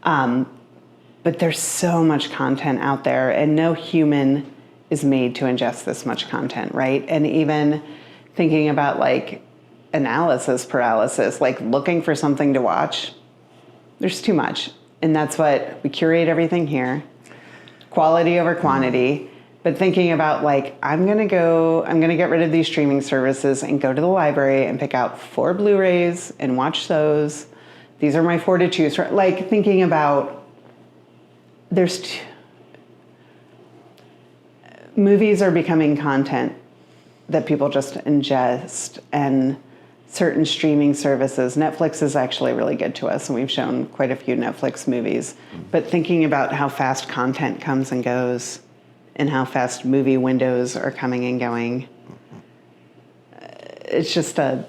But there's so much content out there, and no human is made to ingest this much content, right? And even thinking about like analysis paralysis, like looking for something to watch, there's too much. And that's what we curate everything here. Quality over quantity, but thinking about like, I'm gonna get rid of these streaming services and go to the library and pick out 4 Blu-rays and watch those. These are my 4 to choose from. Like thinking about, movies are becoming content that people just ingest, and certain streaming services. Netflix is actually really good to us, and we've shown quite a few Netflix movies. But thinking about how fast content comes and goes, and how fast movie windows are coming and going, it's just Even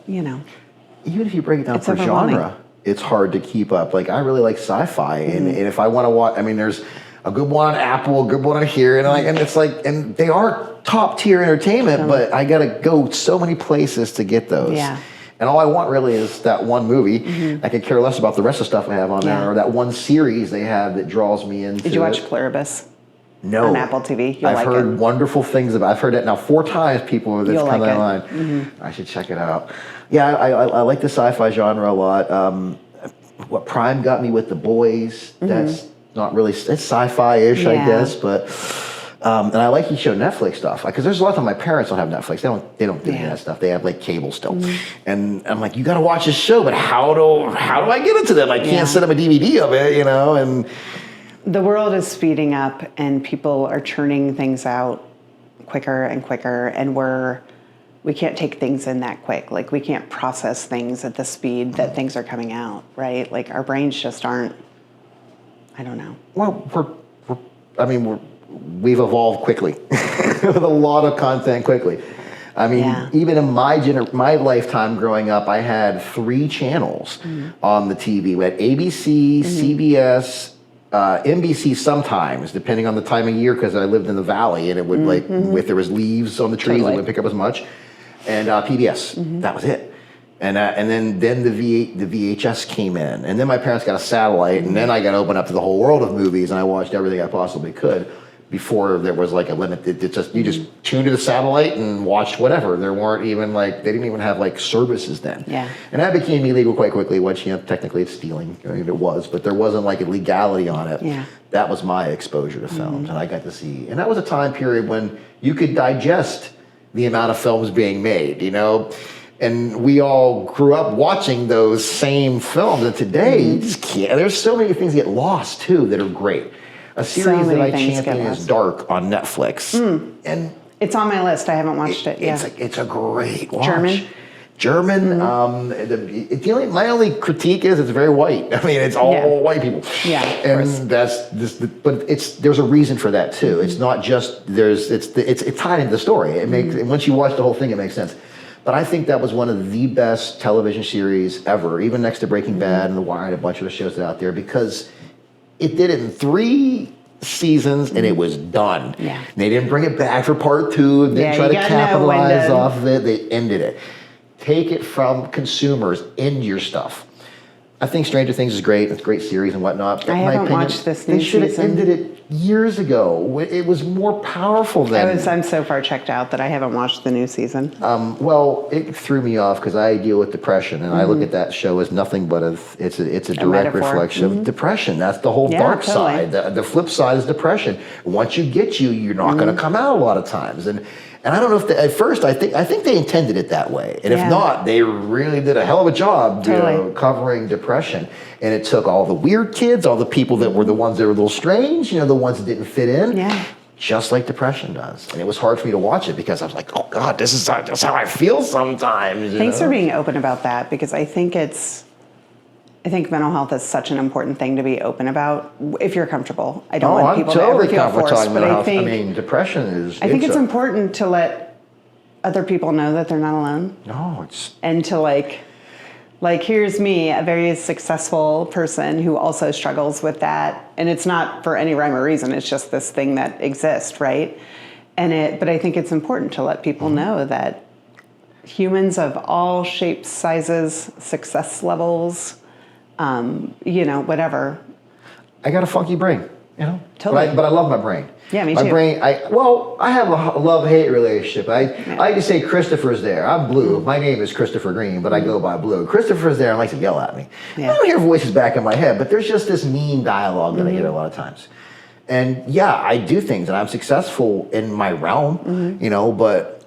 if you break it down per genre, it's hard to keep up. Like, I really like sci-fi, and if I want to watch, there's a good one on Apple, a good one on here, and it's like, and they are top tier entertainment, but I gotta go so many places to get those. Yeah. And all I want really is that one movie. I could care less about the rest of the stuff I have on there, or that one series they have that draws me into. Did you watch Pluribus? No. On Apple TV? I've heard wonderful things about it. I've heard it now 4 times, people that's come online. I should check it out. Yeah, I like the sci-fi genre a lot. What Prime got me with The Boys, that's not really, it's sci-fi-ish, I guess, but... and I like you show Netflix stuff, because there's a lot of time my parents don't have Netflix. They don't do any of that stuff. They have like cable still, and I'm like, you got to watch this show, but how do I get it to them? I can't send them a DVD of it, And the world is speeding up, and people are churning things out quicker and quicker, and we can't take things in that quick. Like, we can't process things at the speed that things are coming out, right? Like, our brains just aren't. I don't know. Well, we've evolved quickly with a lot of content quickly. Even in my lifetime growing up, I had 3 channels on the TV. We had ABC, CBS, NBC sometimes, depending on the time of year, because I lived in the valley, and it would if there was leaves on the trees, it wouldn't pick up as much. And PBS, that was it. And then the VHS came in, and then my parents got a satellite, and then I got opened up to the whole world of movies, and I watched everything I possibly could. Before there was like a limit, you just tuned to the satellite and watched whatever. There weren't even they didn't even have like services then. Yeah. And that became illegal quite quickly, which technically it's stealing. It was, but there wasn't like a legality on it. Yeah. That was my exposure to films, and I got to see. And that was a time period when you could digest the amount of films being made, And we all grew up watching those same films, and today you just can't. There's so many things that get lost too that are great. A series that I champion is Dark on Netflix, and it's on my list. I haven't watched it yet. It's a great watch. German. My only critique is it's very white. It's all white people. Yeah, and but there's a reason for that too. It's not just it's tied into the story. It makes once you watch the whole thing, it makes sense. But I think that was one of the best television series ever, even next to Breaking Bad and The Wire and a bunch of the shows that are out there, because it did it in 3 seasons and it was done. Yeah. And they didn't bring it back for part 2 and then try to capitalize off of it. They ended it. Take it from consumers, end your stuff. I think Stranger Things is great. It's a great series and whatnot. But I haven't watched this new season. They should have ended it years ago. It was more powerful then. I'm so far checked out that I haven't watched the new season. Well, it threw me off because I deal with depression, and I look at that show as nothing but it's a direct reflection of depression. That's the whole dark side. The flip side is depression. Once you get you're not going to come out a lot of times. And I don't know if at first I think they intended it that way, and if not, they really did a hell of a job covering depression. And it took all the weird kids, all the people that were the ones that were a little strange, the ones that didn't fit in. Yeah. just like depression does. And it was hard for me to watch it because I was like, oh God, this is how I feel sometimes. Thanks for being open about that, because I think mental health is such an important thing to be open about if you're comfortable. I don't want people to ever feel forced, but I think depression is. I think it's important to let other people know that they're not alone. No, it's. And to like here's me, a very successful person who also struggles with that, and it's not for any rhyme or reason. It's just this thing that exists, right? But I think it's important to let people know that humans of all shapes, sizes, success levels, whatever. I got a funky brain, Totally. But I love my brain. Yeah, me my too. My brain, I have a love-hate relationship. I just say Christopher's there. I'm Blue. My name is Christopher Green, but I go by Blue. Christopher's there and likes to yell at me. Yeah. I don't hear voices back in my head, but there's just this mean dialogue that I get a lot of times. And yeah, I do things and I'm successful in my realm, but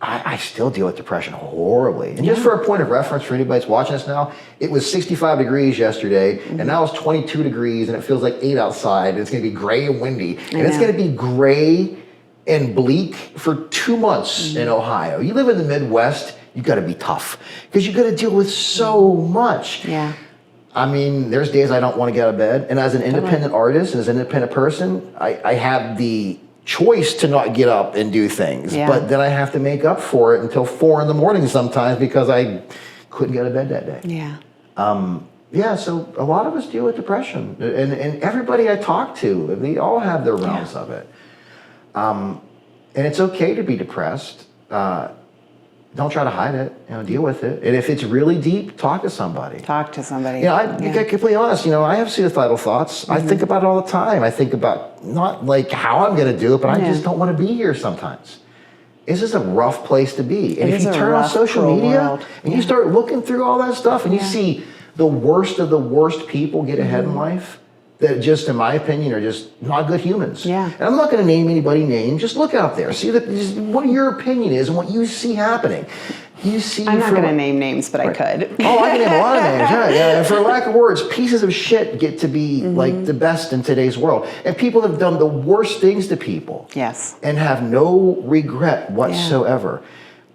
I still deal with depression horribly. And just for a point of reference for anybody that's watching us now, it was 65 degrees yesterday, and now it's 22 degrees, and it feels like 8 outside, and it's going to be gray and windy. And it's going to be gray and bleak for 2 months in Ohio. You live in the Midwest, you got to be tough, because you got to deal with so much. Yeah. I mean, there's days I don't want to get out of bed, and as an independent artist, and as an independent person, I have the choice to not get up and do things, but then I have to make up for it until 4 a.m. sometimes because I couldn't get out of bed that day. Yeah. So a lot of us deal with depression, and everybody I talk to, they all have their realms of it. And it's okay to be depressed. Don't try to hide it. Deal with it. And if it's really deep, talk to somebody. I get completely honest. I have suicidal thoughts. I think about it all the time. I think about not like how I'm going to do it, but I just don't want to be here sometimes. This is a rough place to be. And if you turn on social media and you start looking through all that stuff and you see the worst of the worst people get ahead in life, that just, in my opinion, are just not good humans. And I'm not going to name anybody names. Just look out there. See what your opinion is and what you see happening. I'm not going to name names, but I could. Oh, I can name a lot of names. Yeah. And for lack of words, pieces of shit get to be like the best in today's world. And people have done the worst things to people. Yes. And have no regret whatsoever.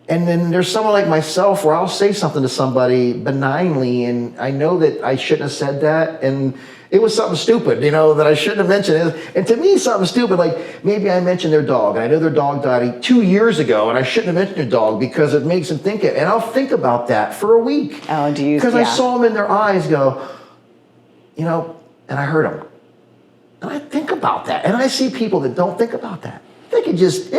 And then there's someone like myself where I'll say something to somebody benignly, and I know that I shouldn't have said that, and it was something stupid, that I shouldn't have mentioned. And to me, something stupid, like maybe I mentioned their dog, and I know their dog died 2 years ago, and I shouldn't have mentioned their dog because it makes them think it. And I'll think about that for a week. Oh, do you? Because I saw them in their eyes go, and I heard them. And I think about that. And I see people that don't think about that. They could just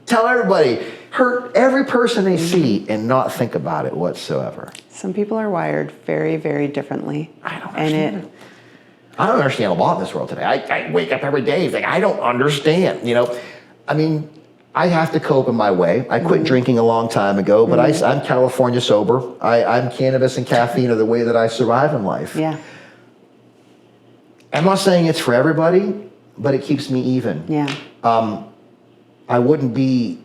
tell everybody, hurt every person they see and not think about it whatsoever. Some people are wired very, very differently. I don't understand it. I don't understand a lot in this world today. I wake up every day and think, I don't understand. I mean, I have to cope in my way. I quit drinking a long time ago, but I'm California sober. I'm cannabis and caffeine are the way that I survive in life. Yeah. I'm not saying it's for everybody, but it keeps me even. Yeah. I wouldn't be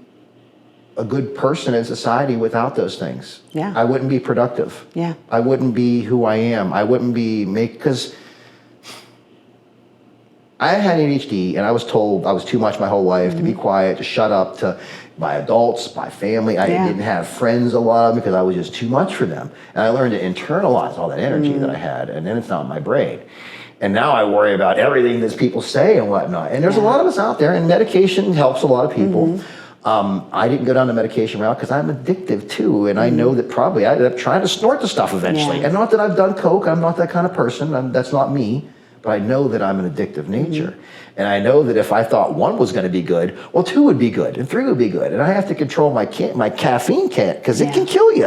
a good person in society without those things. Yeah. I wouldn't be productive. Yeah. I wouldn't be who I am. I wouldn't be because I had ADHD and I was told I was too much my whole life, to be quiet, to shut up, by adults, by family. I didn't have friends, a lot of them, because I was just too much for them. And I learned to internalize all that energy that I had, and then it's not in my brain. And now I worry about everything that people say and whatnot. And there's a lot of us out there, and medication helps a lot of people. I didn't go down the medication route because I'm addictive too, and I know that probably I ended up trying to snort the stuff eventually. And not that I've done coke, I'm not that kind of person, that's not me, but I know that I'm an addictive nature. And I know that if I thought 1 was going to be good, well, 2 would be good, and 3 would be good. And I have to control my caffeine because it can kill you.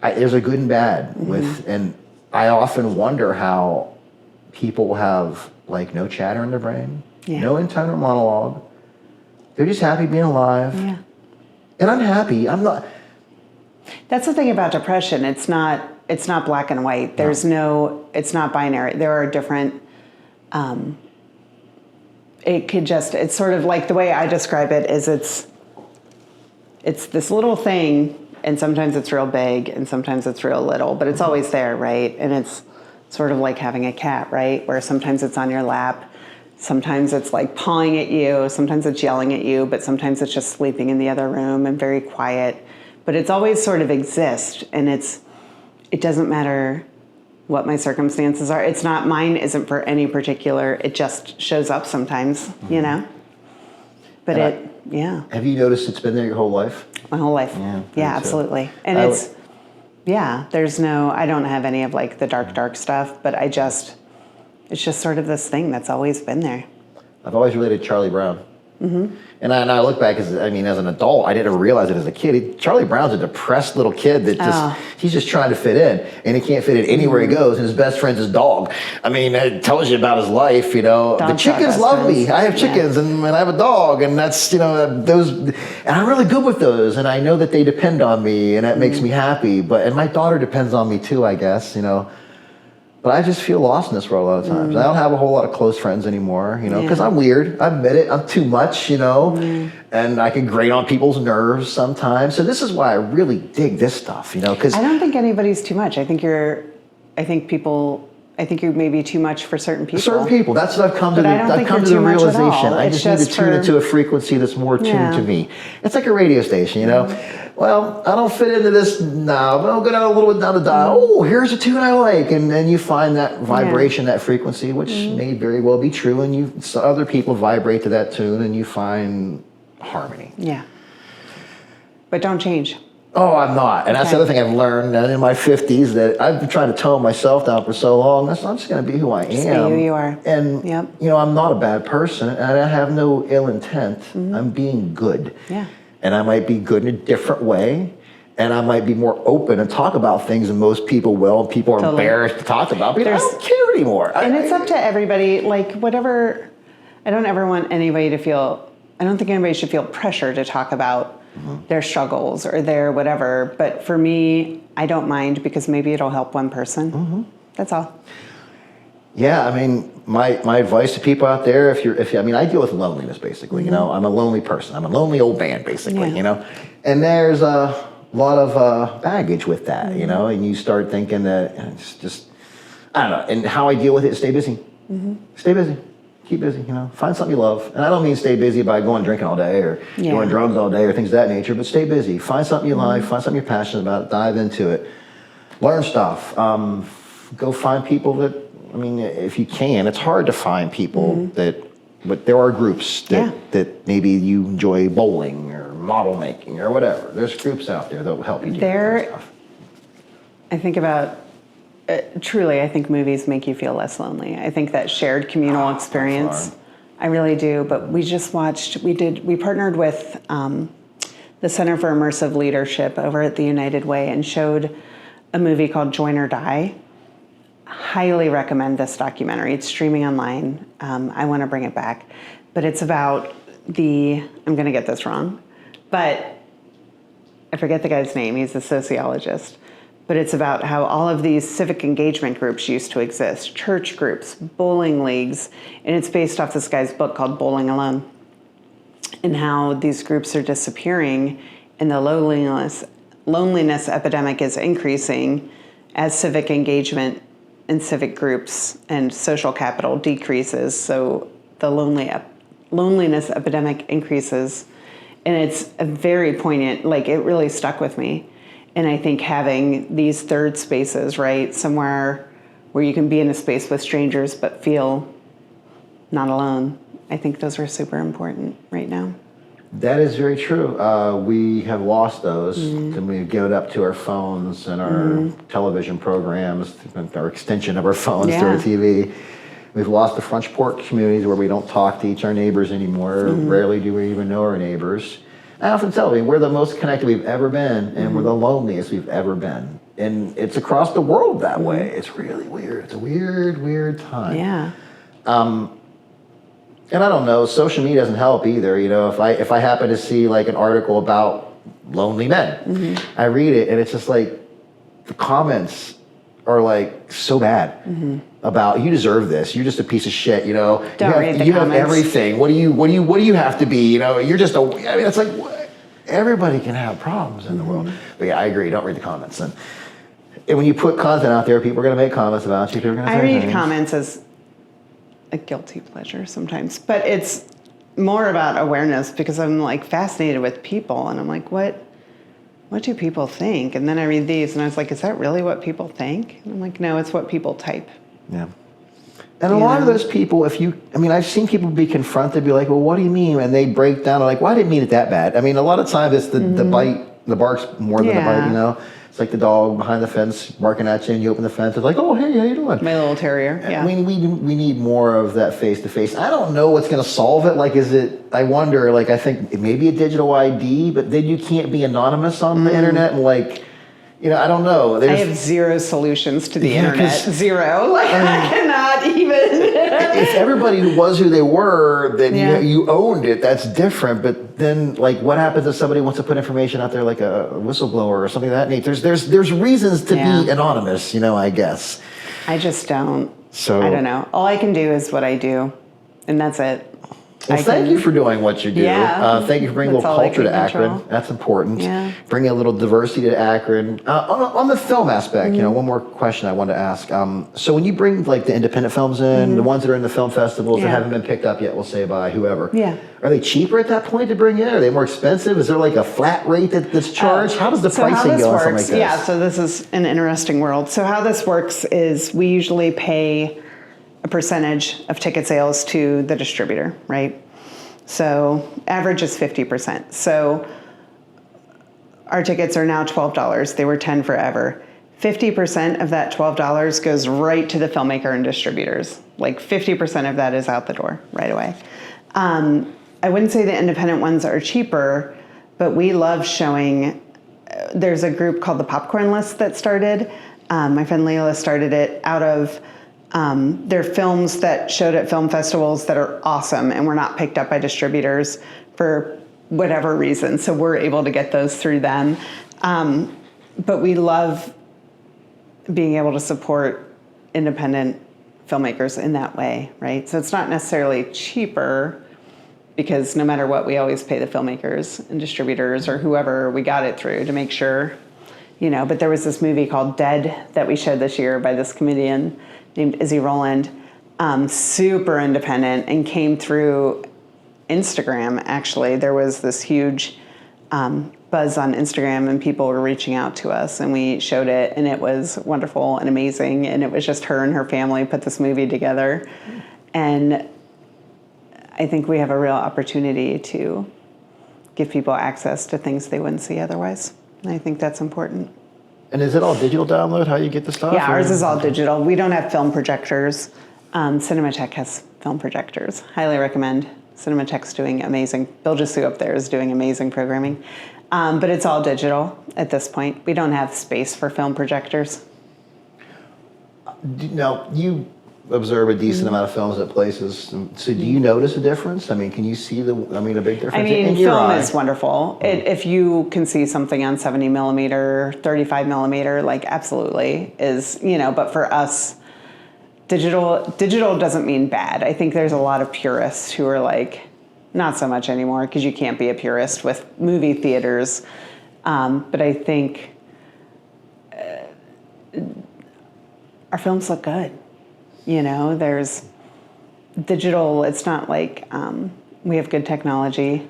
There's a good and bad with, and I often wonder how people have no chatter in their brain, no internal monologue. They're just happy being alive. Yeah. And I'm happy. I'm not. That's the thing about depression. It's not black and white. There's it's not binary. There are different, it's sort of like the way I describe it is it's this little thing, and sometimes it's real big and sometimes it's real little, but it's always there, right? And sort of like having a cat, right? Where sometimes it's on your lap, sometimes it's like pawing at you, sometimes it's yelling at you, but sometimes it's just sleeping in the other room and very quiet. But it's always sort of exist, and it doesn't matter what my circumstances are. It's not, mine isn't for any particular, it just shows up sometimes, you know? But yeah. Have you noticed it's been there your whole life? My whole life. Yeah, absolutely. And there's no, I don't have any of like the dark stuff, but it's just sort of this thing that's always been there. I've always related to Charlie Brown. And I look back, as an adult, I didn't realize it as a kid. Charlie Brown's a depressed little kid that he's just trying to fit in, and he can't fit in anywhere he goes, and his best friend's his dog. I mean, it tells you about his life, you know. The chicken's lovely. I have chickens, and I have a dog, and that's, you know, those, and I'm really good with those, and I know that they depend on me, and that makes me happy, and my daughter depends on me too, I guess, you know. But I just feel lost in this world a lot of times. I don't have a whole lot of close friends anymore, you know, because I'm weird. I admit it. I'm too much, you know, and I can grate on people's nerves sometimes. So this is why I really dig this stuff, you know, because I don't think anybody's too much. I think you're maybe too much for certain people. Certain people. That's what I've come to. I've come to the realization. I just need to tune into a frequency that's more tuned to me. It's like a radio station, you know. Well, I don't fit into this now, but I'll go down a little bit down the dial. Oh, here's a tune I like, and then you find that vibration, that frequency, which may very well be true, and other people vibrate to that tune, and you find harmony. Yeah. But don't change. Oh, I'm not. And that's the other thing I've learned in my 50s, that I've been trying to tone myself down for so long. I'm just going to be who I am. Just be who you are. And, you know, I'm not a bad person, and I have no ill intent. I'm being good. Yeah. And I might be good in a different way, and I might be more open and talk about things than most people will. People are embarrassed to talk about, but I don't care anymore. And it's up to everybody, like whatever. I don't think anybody should feel pressure to talk about their struggles or their whatever. But for me, I don't mind, because maybe it'll help one person. That's all. Yeah, I mean, my advice to people out there, I deal with loneliness basically, you know. I'm a lonely person. I'm a lonely old man basically, you know. And there's a lot of baggage with that, you know, and you start thinking that it's just, I don't know. And how I deal with it is stay busy. Stay busy. Keep busy, you know. Find something you love. And I don't mean stay busy by going drinking all day or doing drugs all day or things of that nature, but stay busy. Find something you like, find something you're passionate about, dive into it. Learn stuff. Go find people that, I mean, if you can, it's hard to find people but there are groups that maybe you enjoy bowling or model making or whatever. There's groups out there that will help you do that stuff. I think about, truly, I think movies make you feel less lonely. I think that shared communal experience, I really do. But we just we partnered with the Center for Immersive Leadership over at the United Way and showed a movie called Join or Die. Highly recommend this documentary. It's streaming online. I want to bring it back. But it's about I'm going to get this wrong, but I forget the guy's name. He's a sociologist. But it's about how all of these civic engagement groups used to exist, church groups, bowling leagues, and it's based off this guy's book called Bowling Alone, and how these groups are disappearing and the loneliness epidemic is increasing as civic engagement and civic groups and social capital decreases. So the loneliness epidemic increases, and it's a very poignant, like it really stuck with me. And I think having these third spaces, right, somewhere where you can be in a space with strangers but feel not alone, I think those are super important right now. That is very true. We have lost those, and we give it up to our phones and our television programs, our extension of our phones through our TV. We've lost the front porch communities where we don't talk to our neighbors anymore. Rarely do we even know our neighbors. I often tell them we're the most connected we've ever been, and we're the loneliest we've ever been. And it's across the world that way. It's really weird. It's a weird, weird time. Yeah. And I don't know, social media doesn't help either. You know, if I happen to see like an article about lonely men, I read it and it's just like the comments are like so bad about, you deserve this. You're just a piece of shit. You know, you have everything. What do you have to be? You know, you're just I mean, it's like everybody can have problems in the world. But yeah, I agree. Don't read the comments. And And when you put content out there, people are going to make comments about you. People are going to I say read things. comments as a guilty pleasure sometimes, but it's more about awareness because I'm like fascinated with people, and I'm like, what do people think? And then I read these, and I was like, is that really what people think? And I'm like, no, it's what people type. Yeah. And a lot of those people, I've seen people be confronted, be like, well, what do you mean? And they break down, like, well, I didn't mean it that bad. I mean, a lot of times it's the bite, the bark's more than the bite, you know? It's like the dog behind the fence barking at you, and you open the fence. It's like, oh, hey, how you doing? My little terrier, yeah. I mean, we need more of that face-to-face. I don't know what's going to solve it. Like, I wonder, like, I think it may be a digital ID, but then you can't be anonymous on the internet, and like, I don't know. I have zero solutions to the internet. Zero. Like, I cannot even. If everybody was who they were, then you owned it. That's different. But then, like, what happens if somebody wants to put information out there, like a whistleblower or something of that nature? There's reasons to be anonymous, I guess. I just don't. So I don't know. All I can do is what I do, and that's it. Well, thank you for doing what you do. Yeah. Thank you for bringing a little culture to Akron. That's important. Yeah. Bringing a little diversity to Akron. On the film aspect, one more question I wanted to ask. So when you bring like the independent films in, the ones that are in the film festivals that haven't been picked up yet, we'll say by whoever. Yeah. Are they cheaper at that point to bring in? Are they more expensive? Is there like a flat rate that's charged? How does the pricing go on something like this? Yeah, so this is an interesting world. So how this works is we usually pay a percentage of ticket sales to the distributor, right? So average is 50%. So our tickets are now $12. They were $10 forever. 50% of that $12 goes right to the filmmaker and distributors. Like 50% of that is out the door right away. I wouldn't say the independent ones are cheaper, but we love showing. There's a group called the Popcorn List that started. My friend Leila started it out of their films that showed at film festivals that are awesome and were not picked up by distributors for whatever reason. So we're able to get those through them. But we love being able to support independent filmmakers in that way, right? So it's not necessarily cheaper because no matter what, we always pay the filmmakers and distributors or whoever we got it through to make sure, but there was this movie called Dead that we showed this year by this comedian named Izzy Rowland, super independent, and came through Instagram, actually. There was this huge buzz on Instagram, and people were reaching out to us, and we showed it, and it was wonderful and amazing, and it was just her and her family put this movie together. And I think we have a real opportunity to give people access to things they wouldn't see otherwise. And I think that's important. And is it all digital download, how you get the stuff? Yeah, ours is all digital. We don't have film projectors. Cinematech has film projectors. Highly recommend. Cinematech's doing amazing. Bill Jesu up there is doing amazing programming. But it's all digital at this point. We don't have space for film projectors. Now, you observe a decent amount of films at places. So do you notice a difference? I mean, can you see a big difference in your film eye? is wonderful. If you can see something on 70 millimeter, 35 millimeter, like absolutely is, but for us, digital doesn't mean bad. I think there's a lot of purists who are like, not so much anymore because you can't be a purist with movie theaters. But I think our films look good. There's digital, it's not like we have good technology.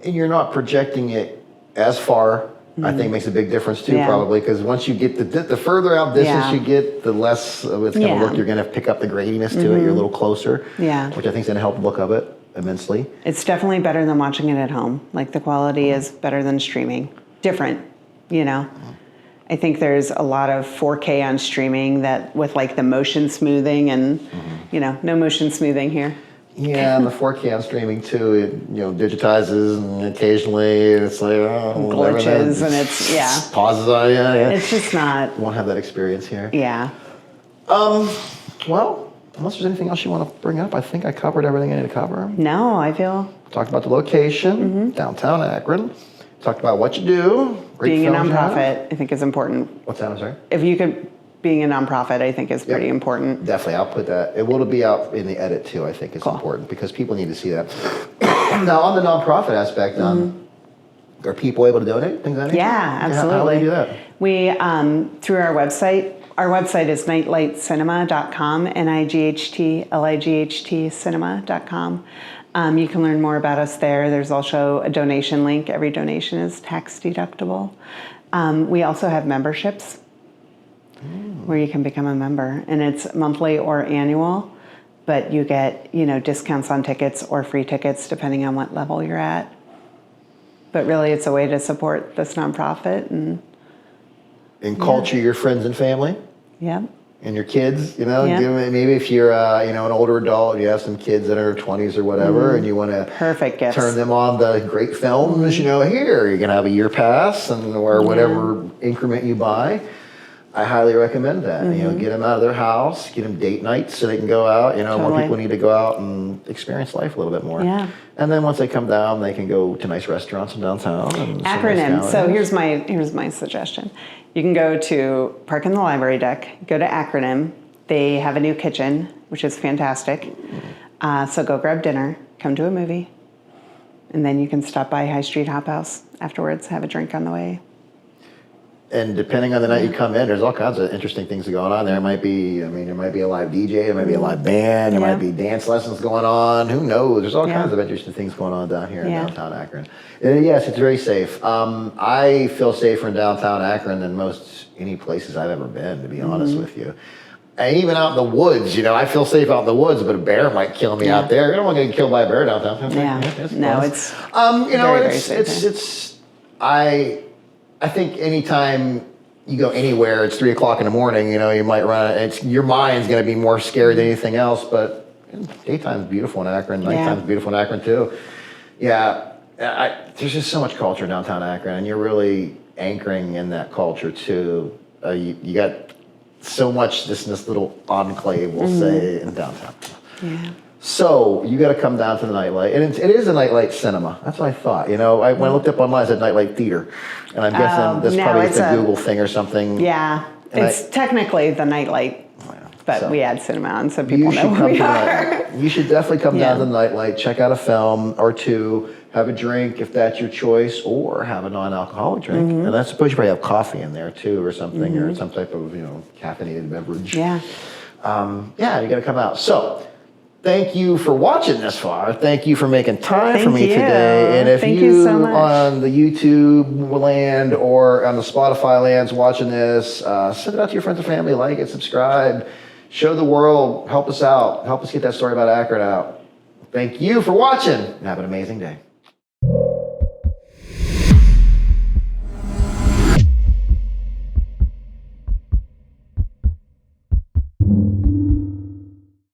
And you're not projecting it as far, I think makes a big difference too, probably, because once you get the further out distance you get, the less of it's going to look. You're going to pick up the graininess to it. You're a little closer, which I think is going to help the look of it immensely. It's definitely better than watching it at home. Like the quality is better than streaming. Different, I think there's a lot of 4K on streaming that with like the motion smoothing and, no motion smoothing here. Yeah, and the 4K on streaming too, it digitizes and occasionally it's like, glitches and it's, pauses on you. Yeah. It's just not. Won't have that experience here. Yeah. Well, unless there's anything else you want to bring up, I think I covered everything I need to cover. No, I feel. Talked about the location, downtown Akron. Talked about what you do. Being a nonprofit, I think is important. What's that? I'm sorry? If you could, being a nonprofit, I think is pretty important. Definitely, I'll put that. It will be out in the edit too. I think it's important because people need to see that. Now, on the nonprofit aspect, Are people able to donate? Things like that? Yeah, absolutely. How do we do that? We, through our website is nightlightcinema.com, NIGHT cinema.com. You can learn more about us there. There's also a donation link. Every donation is tax deductible. We also have memberships where you can become a member, and it's monthly or annual, but you get, discounts on tickets or free tickets depending on what level you're at. But really, it's a way to support this nonprofit and culture your friends and family. Yeah. And your kids, Yeah. maybe if you're, an older adult, you have some kids that are 20s or whatever, and you want to Perfect gifts. turn them on the great films, here, you're going to have a year pass or whatever increment you buy. I highly recommend that. Get them out of their house, get them date nights so they can go out. More Totally. people need to go out and experience life a little bit more. Yeah. And then once they come down, they can go to nice restaurants in downtown. And Acronym. So here's my suggestion. You can go to park in the library deck, go to Acronym. They have a new kitchen, which is fantastic. So go grab dinner, come to a movie, and then you can stop by High Street Hop House afterwards, have a drink on the way. And depending on the night you come in, there's all kinds of interesting things going on. There might be, there might be a live DJ, there might be a live band, there might be dance lessons going on. Who knows? There's all kinds of interesting things going on down here in downtown Akron. And yes, it's very safe. I feel safer in downtown Akron than most any places I've ever been, to be honest with you. And even out in the woods, I feel safe out in the woods, but a bear might kill me out there. I don't want to get killed by a bear downtown. No, it's I think anytime you go anywhere, it's 3 o'clock in the morning, you might run, your mind's going to be more scary than anything else, but daytime's beautiful in Akron, nighttime's beautiful in Akron too. Yeah, there's just so much culture in downtown Akron, and you're really anchoring in that culture too. You got so much in this little enclave, we'll say, in downtown. Yeah. So you got to come down to the Nightlight, and it is a Nightlight Cinema. That's what I thought. When I looked up online, it said Nightlight Theater, and I'm guessing this probably is a Google thing or something. Yeah, and it's technically the Nightlight, but we add cinema on so people know who we are. You should definitely come down to the Nightlight, check out a film or two, have a drink if that's your choice, or have a non-alcoholic drink. And I suppose you probably have coffee in there too, or something, or some type of caffeinated beverage. Yeah. You got to come out. So. Thank you for watching this far. Thank you for making time for me today. And if you so much. on the YouTube land or on the Spotify lands watching this, send it out to your friends and family, like it, subscribe, show the world, help us out, help us get that story about Akron out. Thank you for watching, and have an amazing day.